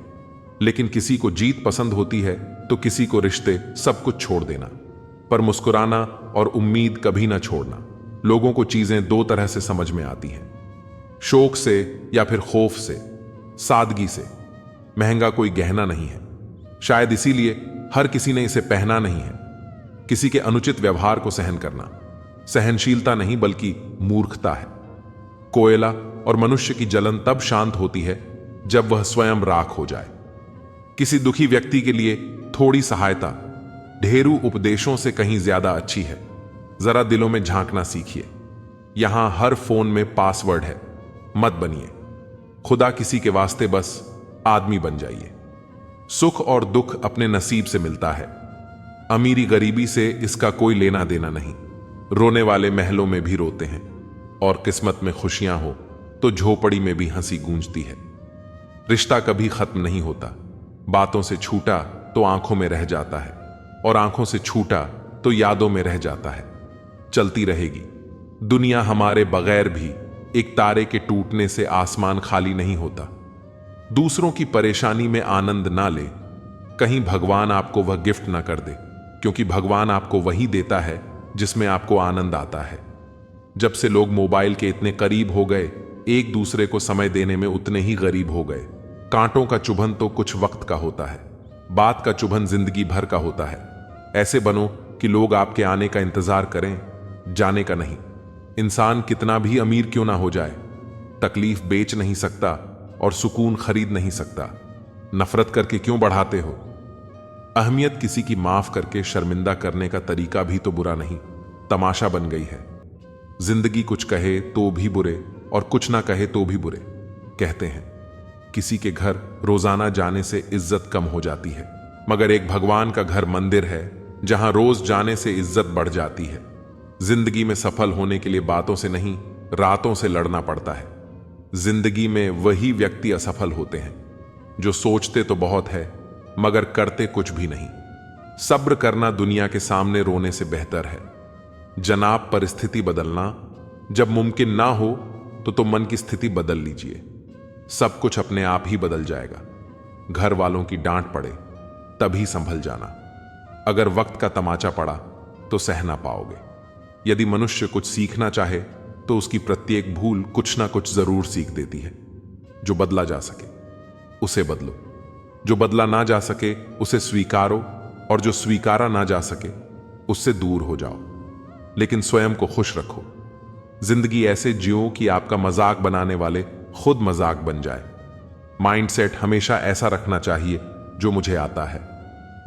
लेकिन किसी को जीत पसंद होती है तो किसी को रिश्ते, सब कुछ छोड़ देना। पर मुस्कुराना और उम्मीद कभी ना छोड़ना। लोगों को चीजें दो तरह से समझ में आती हैं, शौक से या फिर खौफ से, सादगी से। महंगा कोई गहना नहीं है, शायद इसीलिए हर किसी ने इसे पहना नहीं है। किसी के अनुचित व्यवहार को सहन करना सहनशीलता नहीं बल्कि मूर्खता है। कोयला और मनुष्य की जलन तब शांत होती है जब वह स्वयं राख हो जाए। किसी दुखी व्यक्ति के लिए थोड़ी सहायता ढेरों उपदेशों से कहीं ज्यादा अच्छी है। जरा दिलों में झांकना सीखिए। यहां हर फोन में पासवर्ड है, मत बनिए। खुदा किसी के वास्ते बस आदमी बन जाइए। सुख और दुख अपने नसीब से मिलता है। अमीरी गरीबी से इसका कोई लेना देना नहीं। रोने वाले महलों में भी रोते हैं, और किस्मत में खुशियां हो तो झोपड़ी में भी हंसी गूंजती है। रिश्ता कभी खत्म नहीं होता। बातों से छूटा तो आंखों में रह जाता है, और आंखों से छूटा तो यादों में रह जाता है। चलती रहेगी दुनिया हमारे बगैर भी। एक तारे के टूटने से आसमान खाली नहीं होता। दूसरों की परेशानी में आनंद ना ले, कहीं भगवान आपको वह गिफ्ट ना कर दे, क्योंकि भगवान आपको वही देता है जिसमें आपको आनंद आता है। जब से लोग मोबाइल के इतने करीब हो गए, एक दूसरे को समय देने में उतने ही गरीब हो गए। कांटों का चुभन तो कुछ वक्त का होता है, बात का चुभन जिंदगी भर का होता है। ऐसे बनो कि लोग आपके आने का इंतजार करें, जाने का नहीं। इंसान कितना भी अमीर क्यों ना हो जाए, तकलीफ बेच नहीं सकता और सुकून खरीद नहीं सकता। नफरत करके क्यों बढ़ाते हो? अहमियत किसी की माफ करके शर्मिंदा करने का तरीका भी तो बुरा नहीं, तमाशा बन गई है। जिंदगी कुछ कहे तो भी बुरे और कुछ ना कहे तो भी बुरे। कहते हैं किसी के घर रोजाना जाने से इज्जत कम हो जाती है, मगर एक भगवान का घर मंदिर है जहां रोज जाने से इज्जत बढ़ जाती है। जिंदगी में सफल होने के लिए बातों से नहीं, रातों से लड़ना पड़ता है। जिंदगी में वही व्यक्ति असफल होते हैं जो सोचते तो बहुत है मगर करते कुछ भी नहीं। सब्र करना दुनिया के सामने रोने से बेहतर है। जनाब, परिस्थिति बदलना जब मुमकिन ना हो तो मन की स्थिति बदल लीजिए। सब कुछ अपने आप ही बदल जाएगा। घर वालों की डांट पड़े तभी संभल जाना। अगर वक्त का तमाचा पड़ा तो सह ना पाओगे। यदि मनुष्य कुछ सीखना चाहे तो उसकी प्रत्येक भूल कुछ ना कुछ जरूर सीख देती है। जो बदला जा सके उसे बदलो, जो बदला ना जा सके उसे स्वीकारो, और जो स्वीकारा ना जा सके उससे दूर हो जाओ। लेकिन स्वयं को खुश रखो। जिंदगी ऐसे जियो कि आपका मजाक बनाने वाले खुद मजाक बन जाए। माइंडसेट हमेशा ऐसा रखना चाहिए, जो मुझे आता है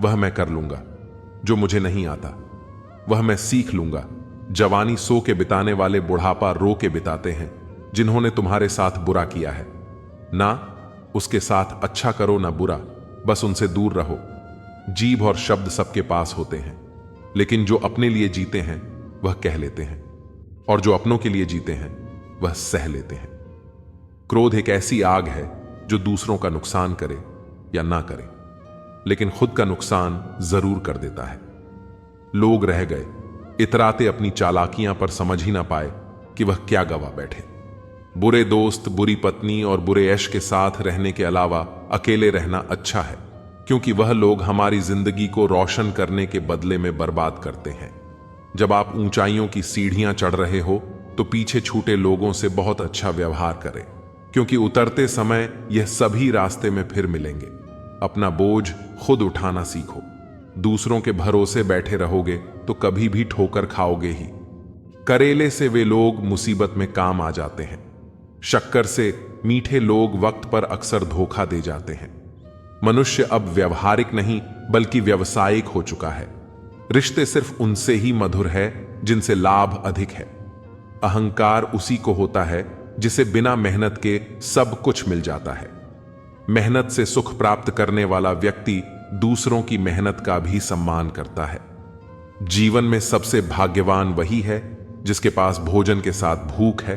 वह मैं कर लूंगा, जो मुझे नहीं आता वह मैं सीख लूंगा। जवानी सो के बिताने वाले बुढ़ापा रो के बिताते हैं। जिन्होंने तुम्हारे साथ बुरा किया है ना उसके साथ अच्छा करो ना बुरा, बस उनसे दूर रहो। जीभ और शब्द सबके पास होते हैं, लेकिन जो अपने लिए जीते हैं वह कह लेते हैं, और जो अपनों के लिए जीते हैं वह सह लेते हैं। क्रोध एक ऐसी आग है जो दूसरों का नुकसान करे या ना करे, लेकिन खुद का नुकसान जरूर कर देता है। लोग रह गए इतराते अपनी चालाकियां पर, समझ ही ना पाए कि वह क्या गवा बैठे। बुरे दोस्त, बुरी पत्नी और बुरे ऐश के साथ रहने के अलावा अकेले रहना अच्छा है, क्योंकि वह लोग हमारी जिंदगी को रोशन करने के बदले में बर्बाद करते हैं। जब आप ऊंचाइयों की सीढ़ियां चढ़ रहे हो तो पीछे छूटे लोगों से बहुत अच्छा व्यवहार करें, क्योंकि उतरते समय यह सभी रास्ते में फिर मिलेंगे। अपना बोझ खुद उठाना सीखो। दूसरों के भरोसे बैठे रहोगे तो कभी भी ठोकर खाओगे ही। करेले से वे लोग मुसीबत में काम आ जाते हैं। शक्कर से मीठे लोग वक्त पर अक्सर धोखा दे जाते हैं। मनुष्य अब व्यवहारिक नहीं बल्कि व्यावसायिक हो चुका है। रिश्ते सिर्फ उनसे ही मधुर है जिनसे लाभ अधिक है। अहंकार उसी को होता है जिसे बिना मेहनत के सब कुछ मिल जाता है। मेहनत से सुख प्राप्त करने वाला व्यक्ति दूसरों की मेहनत का भी सम्मान करता है। जीवन में सबसे भाग्यवान वही है जिसके पास भोजन के साथ भूख है,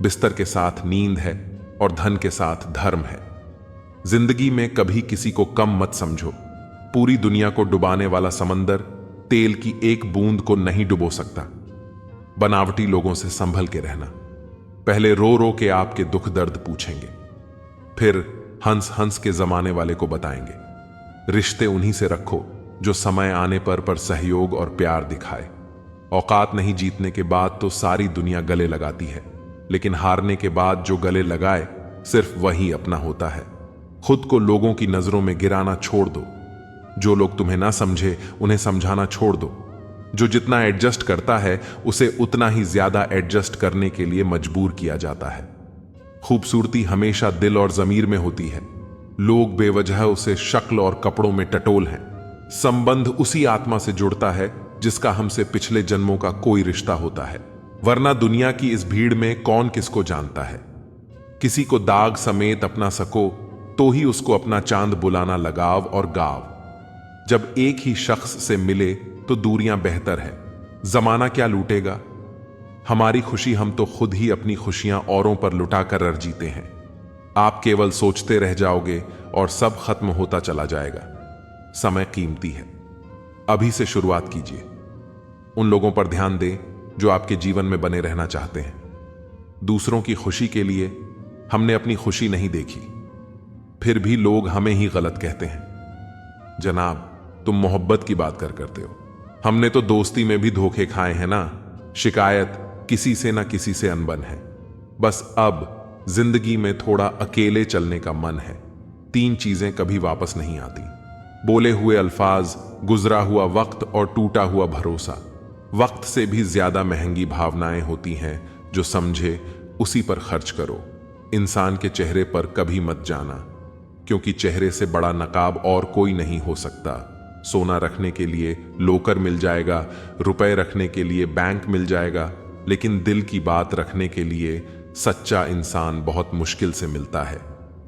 बिस्तर के साथ नींद है और धन के साथ धर्म है। जिंदगी में कभी किसी को कम मत समझो। पूरी दुनिया को डुबाने वाला समंदर तेल की एक बूंद को नहीं डुबो सकता। बनावटी लोगों से संभल के रहना। पहले रो रो के आपके दुख दर्द पूछेंगे, फिर हंस हंस के जमाने वाले को बताएंगे। रिश्ते उन्हीं से रखो जो समय आने पर सहयोग और प्यार दिखाए। औकात नहीं जीतने के बाद तो सारी दुनिया गले लगाती है, लेकिन हारने के बाद जो गले लगाए सिर्फ वही अपना होता है। खुद को लोगों की नजरों में गिराना छोड़ दो। जो लोग तुम्हें ना समझे उन्हें समझाना छोड़ दो। जो जितना एडजस्ट करता है उसे उतना ही ज्यादा एडजस्ट करने के लिए मजबूर किया जाता है। खूबसूरती हमेशा दिल और जमीर में होती है। लोग बेवजह उसे शक्ल और कपड़ों में टटोल हैं। संबंध उसी आत्मा से जुड़ता है जिसका हमसे पिछले जन्मों का कोई रिश्ता होता है, वरना दुनिया की इस भीड़ में कौन किसको जानता है। किसी को दाग समेत अपना सको तो ही उसको अपना चांद बुलाना लगाव और गाव। जब एक ही शख्स से मिले तो दूरियां बेहतर है। जमाना क्या लूटेगा हमारी खुशी, हम तो खुद ही अपनी खुशियां औरों पर लुटाकर रह जीते हैं। आप केवल सोचते रह जाओगे और सब खत्म होता चला जाएगा। समय कीमती है, अभी से शुरुआत कीजिए। उन लोगों पर ध्यान दें जो आपके जीवन में बने रहना चाहते हैं। दूसरों की खुशी के लिए हमने अपनी खुशी नहीं देखी, फिर भी लोग हमें ही गलत कहते हैं। जनाब, तुम मोहब्बत की बात करते हो, हमने तो दोस्ती में भी धोखे खाए हैं ना। शिकायत किसी से ना किसी से अनबन है। बस अब जिंदगी में थोड़ा अकेले चलने का मन है। 3 चीजें कभी वापस नहीं आती: बोले हुए अल्फाज, गुजरा हुआ वक्त और टूटा हुआ भरोसा। वक्त से भी ज्यादा महंगी भावनाएं होती हैं। जो समझे उसी पर खर्च करो। इंसान के चेहरे पर कभी मत जाना, क्योंकि चेहरे से बड़ा नकाब और कोई नहीं हो सकता। सोना रखने के लिए लोकर मिल जाएगा, रुपए रखने के लिए बैंक मिल जाएगा, लेकिन दिल की बात रखने के लिए सच्चा इंसान बहुत मुश्किल से मिलता है।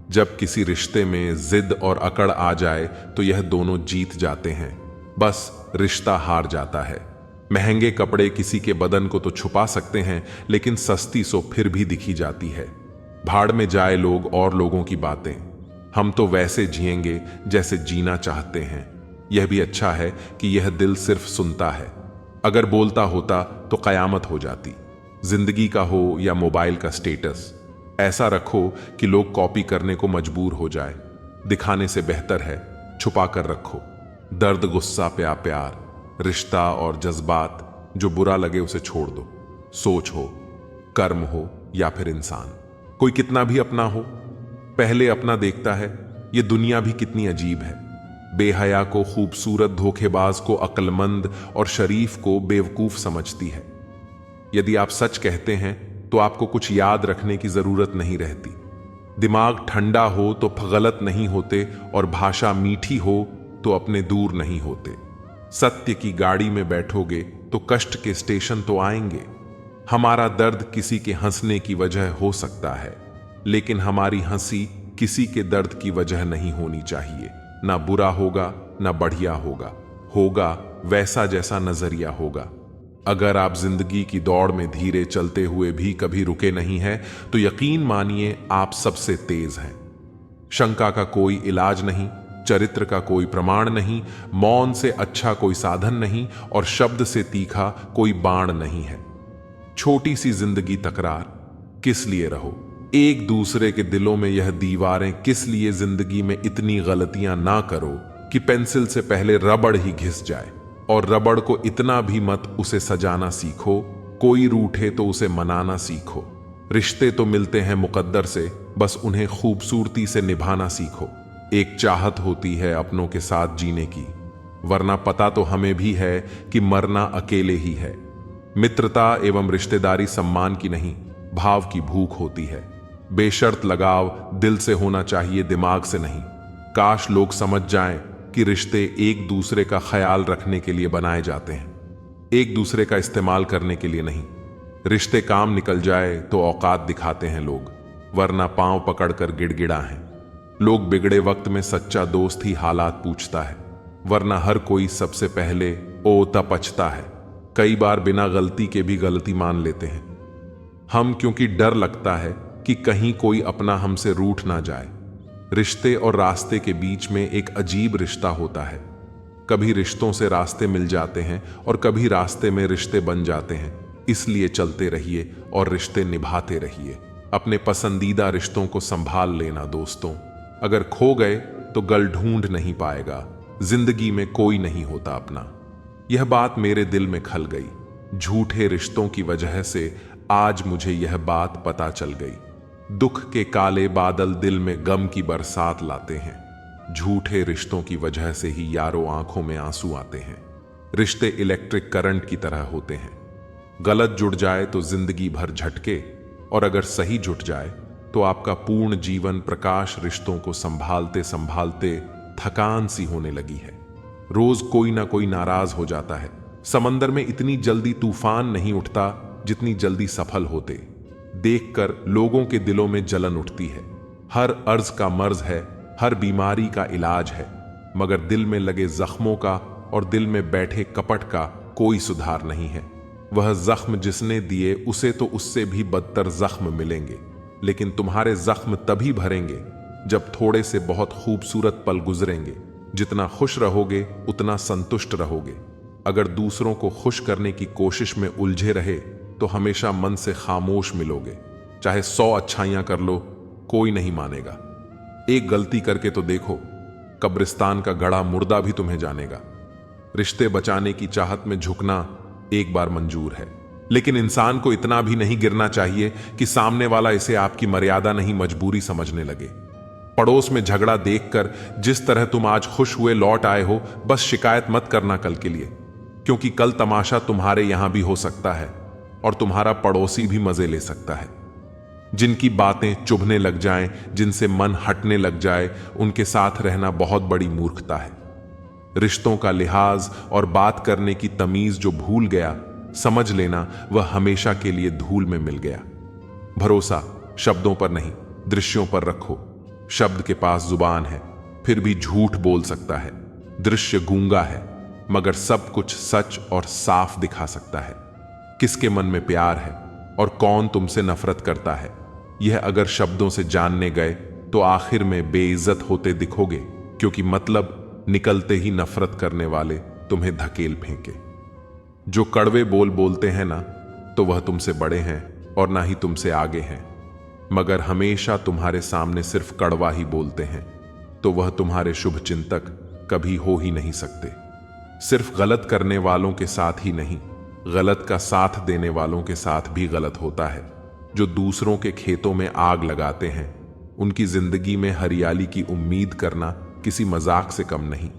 जब किसी रिश्ते में जिद और अकड़ आ जाए तो यह दोनों जीत जाते हैं, बस रिश्ता हार जाता है। महंगे कपड़े किसी के बदन को तो छुपा सकते हैं, लेकिन सस्ती सो फिर भी दिखी जाती है। भाड़ में जाए लोग और लोगों की बातें, हम तो वैसे जिएंगे जैसे जीना चाहते हैं। यह भी अच्छा है कि यह दिल सिर्फ सुनता है। अगर बोलता होता तो कयामत हो जाती। जिंदगी का हो या मोबाइल का स्टेटस, ऐसा रखो कि लोग कॉपी करने को मजबूर हो जाए। दिखाने से बेहतर है छुपा कर रखो। दर्द, गुस्सा, प्यार, रिश्ता और जज्बात, जो बुरा लगे उसे छोड़ दो। सोच हो, कर्म हो या फिर इंसान, कोई कितना भी अपना हो, पहले अपना देखता है। ये दुनिया भी कितनी अजीब है। बेहया को खूबसूरत, धोखेबाज को अक्लमंद और शरीफ को बेवकूफ समझती है। यदि आप सच कहते हैं तो आपको कुछ याद रखने की जरूरत नहीं रहती। दिमाग ठंडा हो तो गलत नहीं होते, और भाषा मीठी हो तो अपने दूर नहीं होते। सत्य की गाड़ी में बैठोगे तो कष्ट के स्टेशन तो आएंगे। हमारा दर्द किसी के हंसने की वजह हो सकता है, लेकिन हमारी हंसी किसी के दर्द की वजह नहीं होनी चाहिए। ना बुरा होगा ना बढ़िया होगा, होगा वैसा जैसा नजरिया होगा। अगर आप जिंदगी की दौड़ में धीरे चलते हुए भी कभी रुके नहीं हैं, तो यकीन मानिए आप सबसे तेज हैं। शंका का कोई इलाज नहीं, चरित्र का कोई प्रमाण नहीं, मौन से अच्छा कोई साधन नहीं, और शब्द से तीखा कोई बाण नहीं है। छोटी सी जिंदगी तकरार किस लिए रहो, एक दूसरे के दिलों में यह दीवारें किस लिए, जिंदगी में इतनी गलतियां ना करो कि पेंसिल से पहले रबड़ ही घिस जाए। और रबड़ को इतना भी मत उसे सजाना सीखो, कोई रूठे तो उसे मनाना सीखो। रिश्ते तो मिलते हैं मुकद्दर से, बस उन्हें खूबसूरती से निभाना सीखो। एक चाहत होती है अपनों के साथ जीने की, वरना पता तो हमें भी है कि मरना अकेले ही है। मित्रता एवं रिश्तेदारी सम्मान की नहीं, भाव की भूख होती है। बेशर्त लगाव दिल से होना चाहिए, दिमाग से नहीं। काश लोग समझ जाएं कि रिश्ते एक दूसरे का ख्याल रखने के लिए बनाए जाते हैं, एक दूसरे का इस्तेमाल करने के लिए नहीं। रिश्ते काम निकल जाए तो औकात दिखाते हैं लोग, वरना पांव पकड़कर गिड़गिड़ा हैं। लोग बिगड़े वक्त में सच्चा दोस्त ही हालात पूछता है, वरना हर कोई सबसे पहले ओ तपचता है। कई बार बिना गलती के भी गलती मान लेते हैं हम, क्योंकि डर लगता है कि कहीं कोई अपना हमसे रूठ ना जाए। रिश्ते और रास्ते के बीच में एक अजीब रिश्ता होता है। कभी रिश्तों से रास्ते मिल जाते हैं और कभी रास्ते में रिश्ते बन जाते हैं। इसलिए चलते रहिए और रिश्ते निभाते रहिए। अपने पसंदीदा रिश्तों को संभाल लेना दोस्तों। अगर खो गए तो गल ढूंढ नहीं पाएगा। जिंदगी में कोई नहीं होता अपना। यह बात मेरे दिल में खल गई। झूठे रिश्तों की वजह से आज मुझे यह बात पता चल गई। दुख के काले बादल दिल में गम की बरसात लाते हैं। झूठे रिश्तों की वजह से ही यारों आंखों में आंसू आते हैं। रिश्ते इलेक्ट्रिक करंट की तरह होते हैं। गलत जुड़ जाए तो जिंदगी भर झटके, और अगर सही जुट जाए तो आपका पूर्ण जीवन प्रकाश। रिश्तों को संभालते संभालते थकान सी होने लगी है। रोज कोई ना कोई नाराज हो जाता है। समंदर में इतनी जल्दी तूफान नहीं उठता जितनी जल्दी सफल होते। देखकर लोगों के दिलों में जलन उठती है। हर अर्ज का मर्ज है, हर बीमारी का इलाज है, मगर दिल में लगे जख्मों का और दिल में बैठे कपट का कोई सुधार नहीं है। वह जख्म जिसने दिए उसे तो उससे भी बदतर जख्म मिलेंगे, लेकिन तुम्हारे जख्म तभी भरेंगे जब थोड़े से बहुत खूबसूरत पल गुजरेंगे। जितना खुश रहोगे उतना संतुष्ट रहोगे। अगर दूसरों को खुश करने की कोशिश में उलझे रहे तो हमेशा मन से खामोश मिलोगे। चाहे 100 अच्छाइयां कर लो, कोई नहीं मानेगा। एक गलती करके तो देखो, कब्रिस्तान का गड़ा मुर्दा भी तुम्हें जानेगा। रिश्ते बचाने की चाहत में झुकना एक बार मंजूर है, लेकिन इंसान को इतना भी नहीं गिरना चाहिए कि सामने वाला इसे आपकी मर्यादा नहीं मजबूरी समझने लगे। पड़ोस में झगड़ा देखकर जिस तरह तुम आज खुश हुए लौट आए हो, बस शिकायत मत करना कल के लिए, क्योंकि कल तमाशा तुम्हारे यहां भी हो सकता है और तुम्हारा पड़ोसी भी मजे ले सकता है। जिनकी बातें चुभने लग जाएं, जिनसे मन हटने लग जाए, उनके साथ रहना बहुत बड़ी मूर्खता है। रिश्तों का लिहाज और बात करने की तमीज जो भूल गया, समझ लेना वह हमेशा के लिए धूल में मिल गया। भरोसा शब्दों पर नहीं, दृश्यों पर रखो। शब्द के पास जुबान है, फिर भी झूठ बोल सकता है। दृश्य गूंगा है, मगर सब कुछ सच और साफ दिखा सकता है। किसके मन में प्यार है और कौन तुमसे नफरत करता है, यह अगर शब्दों से जानने गए तो आखिर में बेइज्जत होते दिखोगे, क्योंकि मतलब निकलते ही नफरत करने वाले तुम्हें धकेल फेंके। जो कड़वे बोल बोलते हैं ना, तो वह तुमसे बड़े हैं और ना ही तुमसे आगे हैं, मगर हमेशा तुम्हारे सामने सिर्फ कड़वा ही बोलते हैं, तो वह तुम्हारे शुभ चिंतक कभी हो ही नहीं सकते। सिर्फ गलत करने वालों के साथ ही नहीं, गलत का साथ देने वालों के साथ भी गलत होता है। जो दूसरों के खेतों में आग लगाते हैं, उनकी जिंदगी में हरियाली की उम्मीद करना किसी मजाक से कम नहीं।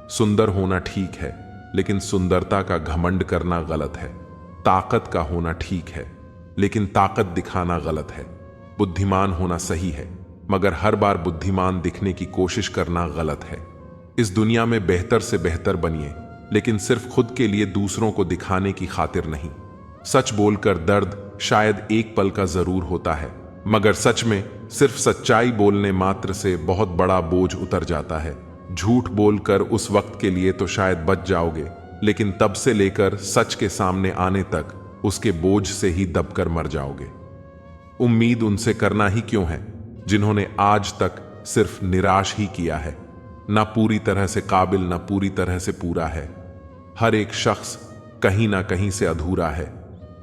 सुंदर होना ठीक है, लेकिन सुंदरता का घमंड करना गलत है। ताकत का होना ठीक है, लेकिन ताकत दिखाना गलत है। बुद्धिमान होना सही है, मगर हर बार बुद्धिमान दिखने की कोशिश करना गलत है। इस दुनिया में बेहतर से बेहतर बनिए, लेकिन सिर्फ खुद के लिए, दूसरों को दिखाने की खातिर नहीं। सच बोलकर दर्द शायद एक पल का जरूर होता है, मगर सच में सिर्फ सच्चाई बोलने मात्र से बहुत बड़ा बोझ उतर जाता है। झूठ बोलकर उस वक्त के लिए तो शायद बच जाओगे, लेकिन तब से लेकर सच के सामने आने तक उसके बोझ से ही दबकर मर जाओगे। उम्मीद उनसे करना ही क्यों है जिन्होंने आज तक सिर्फ निराश ही किया है। ना पूरी तरह से काबिल, ना पूरी तरह से पूरा है। हर एक शख्स कहीं ना कहीं से अधूरा है।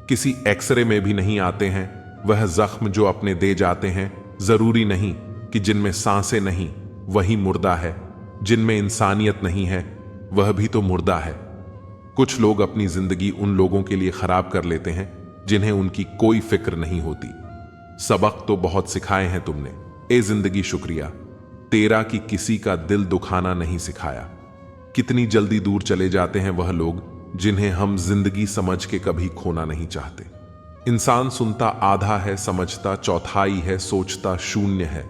किसी एक्सरे में भी नहीं आते हैं वह जख्म जो अपने दे जाते हैं। जरूरी नहीं कि जिनमें सांसें नहीं वही मुर्दा है, जिनमें इंसानियत नहीं है वह भी तो मुर्दा है। कुछ लोग अपनी जिंदगी उन लोगों के लिए खराब कर लेते हैं जिन्हें उनकी कोई फिक्र नहीं होती। सबक तो बहुत सिखाए हैं तुमने, ए जिंदगी शुक्रिया तेरा कि किसी का दिल दुखाना नहीं सिखाया। कितनी जल्दी दूर चले जाते हैं वह लोग जिन्हें हम जिंदगी समझ के कभी खोना नहीं चाहते। इंसान सुनता आधा है, समझता चौथाई है, सोचता शून्य है,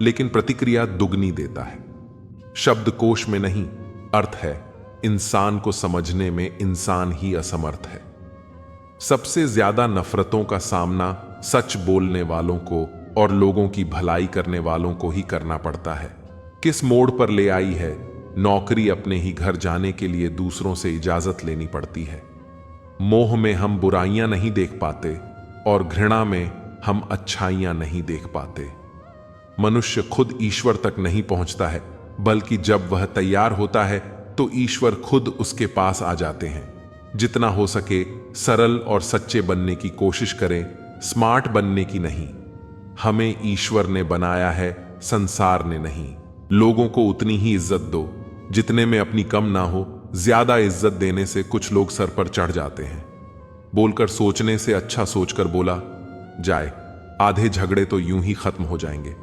लेकिन प्रतिक्रिया दुगनी देता है। शब्दकोश में नहीं अर्थ है, इंसान को समझने में इंसान ही असमर्थ है। सबसे ज्यादा नफरतों का सामना सच बोलने वालों को और लोगों की भलाई करने वालों को ही करना पड़ता है। किस मोड़ पर ले आई है नौकरी, अपने ही घर जाने के लिए दूसरों से इजाजत लेनी पड़ती है। मोह में हम बुराइयां नहीं देख पाते और घृणा में हम अच्छाइयां नहीं देख पाते। मनुष्य खुद ईश्वर तक नहीं पहुंचता है, बल्कि जब वह तैयार होता है तो ईश्वर खुद उसके पास आ जाते हैं। जितना हो सके सरल और सच्चे बनने की कोशिश करें, स्मार्ट बनने की नहीं। हमें ईश्वर ने बनाया है संसार ने नहीं। लोगों को उतनी ही इज्जत दो जितने में अपनी कम ना हो। ज्यादा इज्जत देने से कुछ लोग सर पर चढ़ जाते हैं। बोलकर सोचने से अच्छा सोचकर बोला जाए, आधे झगड़े तो यूं ही खत्म हो जाएंगे।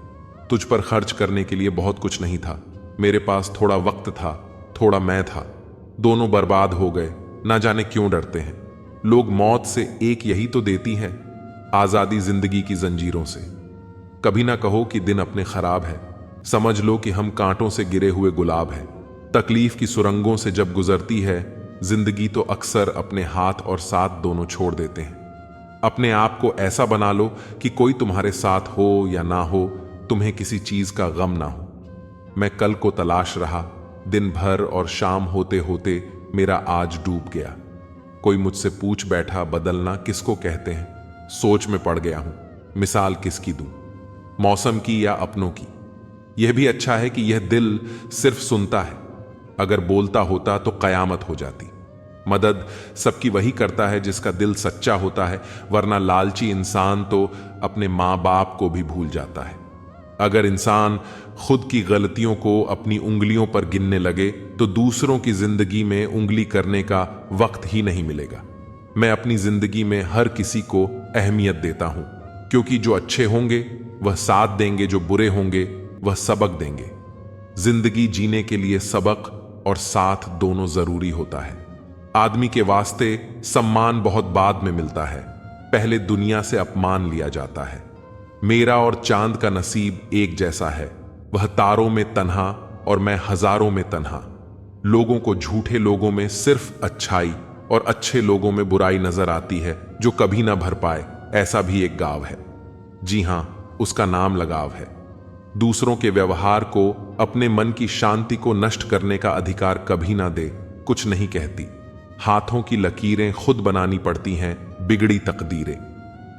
तुझ पर खर्च करने के लिए बहुत कुछ नहीं था, मेरे पास थोड़ा वक्त था, थोड़ा मैं था, दोनों बर्बाद हो गए। ना जाने क्यों डरते हैं लोग। मौत से एक यही तो देती है, आजादी जिंदगी की जंजीरों से। कभी ना कहो कि दिन अपने खराब है, समझ लो कि हम कांटों से गिरे हुए गुलाब हैं। तकलीफ की सुरंगों से जब गुजरती है जिंदगी तो अक्सर अपने हाथ और साथ दोनों छोड़ देते हैं। अपने आप को ऐसा बना लो कि कोई तुम्हारे साथ हो या ना हो, तुम्हें किसी चीज का गम ना हो। मैं कल को तलाश रहा, दिन भर और शाम होते होते मेरा आज डूब गया। कोई मुझसे पूछ बैठा बदलना किसको कहते हैं, सोच में पड़ गया हूं, मिसाल किसकी दूं, मौसम की या अपनों की। यह भी अच्छा है कि यह दिल सिर्फ सुनता है, अगर बोलता होता तो कयामत हो जाती। मदद सबकी वही करता है जिसका दिल सच्चा होता है, वरना लालची इंसान तो अपने मां बाप को भी भूल जाता है। अगर इंसान खुद की गलतियों को अपनी उंगलियों पर गिनने लगे तो दूसरों की जिंदगी में उंगली करने का वक्त ही नहीं मिलेगा। मैं अपनी जिंदगी में हर किसी को अहमियत देता हूं, क्योंकि जो अच्छे होंगे वह साथ देंगे, जो बुरे होंगे वह सबक देंगे। जिंदगी जीने के लिए सबक और साथ दोनों जरूरी होता है। आदमी के वास्ते सम्मान बहुत बाद में मिलता है, पहले दुनिया से अपमान लिया जाता है। मेरा और चांद का नसीब एक जैसा है, वह तारों में तन्हा और मैं हजारों में तन्हा। लोगों को झूठे लोगों में सिर्फ अच्छाई और अच्छे लोगों में बुराई नजर आती है, जो कभी ना भर पाए। ऐसा भी एक गाँव है, जी हां, उसका नाम लगाव है। दूसरों के व्यवहार को, अपने मन की शांति को नष्ट करने का अधिकार कभी ना दे। कुछ नहीं कहती, हाथों की लकीरें खुद बनानी पड़ती हैं, बिगड़ी तकदीरें।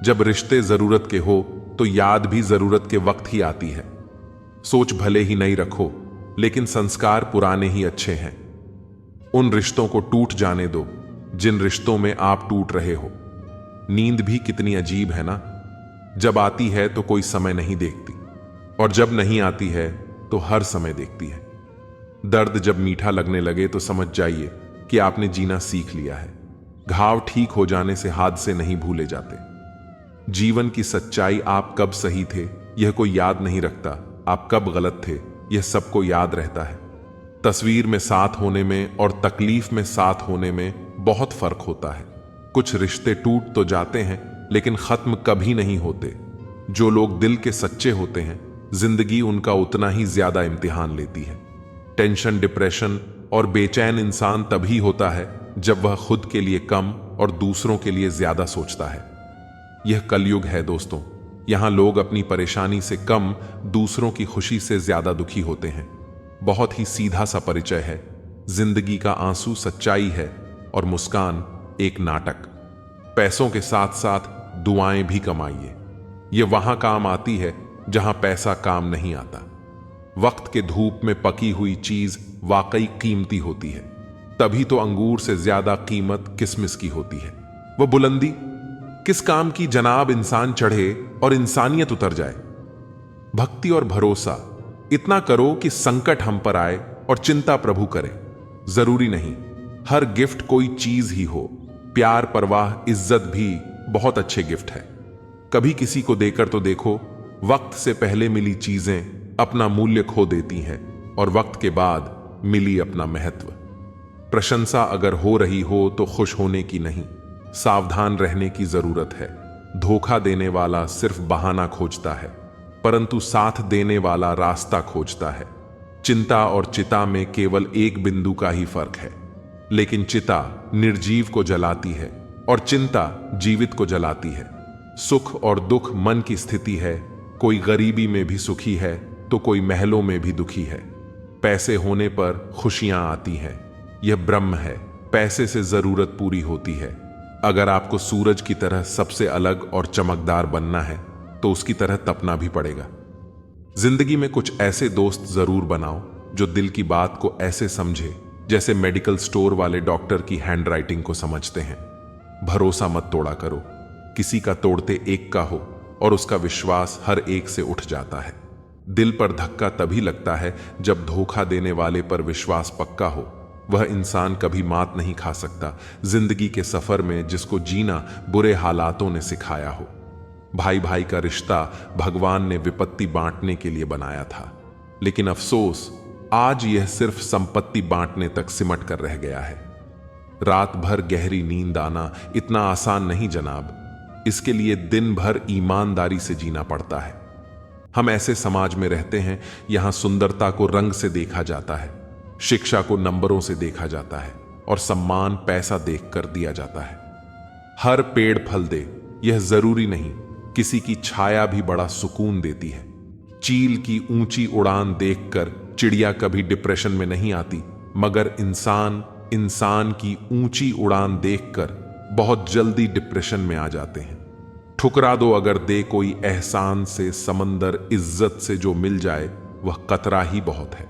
जब रिश्ते जरूरत के हो तो याद भी जरूरत के वक्त ही आती है। सोच भले ही नहीं रखो, लेकिन संस्कार पुराने ही अच्छे हैं। उन रिश्तों को टूट जाने दो जिन रिश्तों में आप टूट रहे हो। नींद भी कितनी अजीब है ना, जब आती है तो कोई समय नहीं देखती, और जब नहीं आती है तो हर समय देखती है। दर्द जब मीठा लगने लगे तो समझ जाइए कि आपने जीना सीख लिया है। घाव ठीक हो जाने से हादसे नहीं भूले जाते। जीवन की सच्चाई, आप कब सही थे यह कोई याद नहीं रखता, आप कब गलत थे यह सबको याद रहता है। तस्वीर में साथ होने में और तकलीफ में साथ होने में बहुत फर्क होता है। कुछ रिश्ते टूट तो जाते हैं लेकिन खत्म कभी नहीं होते। जो लोग दिल के सच्चे होते हैं, जिंदगी उनका उतना ही ज्यादा इम्तिहान लेती है। टेंशन, डिप्रेशन और बेचैन इंसान तभी होता है जब वह खुद के लिए कम और दूसरों के लिए ज्यादा सोचता है। यह कलयुग है दोस्तों, यहां लोग अपनी परेशानी से कम दूसरों की खुशी से ज्यादा दुखी होते हैं। बहुत ही सीधा सा परिचय है, जिंदगी का आंसू सच्चाई है और मुस्कान एक नाटक। पैसों के साथ साथ दुआएं भी कमाइए, यह वहां काम आती है जहां पैसा काम नहीं आता। वक्त के धूप में पकी हुई चीज वाकई कीमती होती है, तभी तो अंगूर से ज्यादा कीमत किसमिस की होती है। वह बुलंदी किस काम की जनाब इंसान चढ़े और इंसानियत उतर जाए। भक्ति और भरोसा इतना करो कि संकट हम पर आए और चिंता प्रभु करे। जरूरी नहीं हर गिफ्ट कोई चीज ही हो, प्यार, परवाह, इज्जत भी बहुत अच्छे गिफ्ट है। कभी किसी को देकर तो देखो, वक्त से पहले मिली चीजें अपना मूल्य खो देती हैं और वक्त के बाद मिली अपना महत्व। प्रशंसा अगर हो रही हो तो खुश होने की नहीं, सावधान रहने की जरूरत है। धोखा देने वाला सिर्फ बहाना खोजता है, परंतु साथ देने वाला रास्ता खोजता है। चिंता और चिता में केवल एक बिंदु का ही फर्क है, लेकिन चिता निर्जीव को जलाती है और चिंता जीवित को जलाती है। सुख और दुख मन की स्थिति है, कोई गरीबी में भी सुखी है तो कोई महलों में भी दुखी है। पैसे होने पर खुशियां आती हैं, यह ब्रह्म है। पैसे से जरूरत पूरी होती है। अगर आपको सूरज की तरह सबसे अलग और चमकदार बनना है तो उसकी तरह तपना भी पड़ेगा। जिंदगी में कुछ ऐसे दोस्त जरूर बनाओ जो दिल की बात को ऐसे समझे जैसे मेडिकल स्टोर वाले डॉक्टर की हैंडराइटिंग को समझते हैं। भरोसा मत तोड़ा करो, किसी का तोड़ते एक का हो और उसका विश्वास हर एक से उठ जाता है। दिल पर धक्का तभी लगता है जब धोखा देने वाले पर विश्वास पक्का हो। वह इंसान कभी मात नहीं खा सकता जिंदगी के सफर में जिसको जीना बुरे हालातों ने सिखाया हो। भाई भाई का रिश्ता भगवान ने विपत्ति बांटने के लिए बनाया था, लेकिन अफसोस आज यह सिर्फ संपत्ति बांटने तक सिमट कर रह गया है। रात भर गहरी नींद आना इतना आसान नहीं जनाब, इसके लिए दिन भर ईमानदारी से जीना पड़ता है। हम ऐसे समाज में रहते हैं यहां सुंदरता को रंग से देखा जाता है, शिक्षा को नंबरों से देखा जाता है और सम्मान पैसा देखकर दिया जाता है। हर पेड़ फल दे यह जरूरी नहीं, किसी की छाया भी बड़ा सुकून देती है। चील की ऊंची उड़ान देखकर चिड़िया कभी डिप्रेशन में नहीं आती, मगर इंसान की ऊंची उड़ान देखकर बहुत जल्दी डिप्रेशन में आ जाते हैं। ठुकरा दो अगर दे कोई एहसान से समंदर, इज्जत से जो मिल जाए वह कतरा ही बहुत है।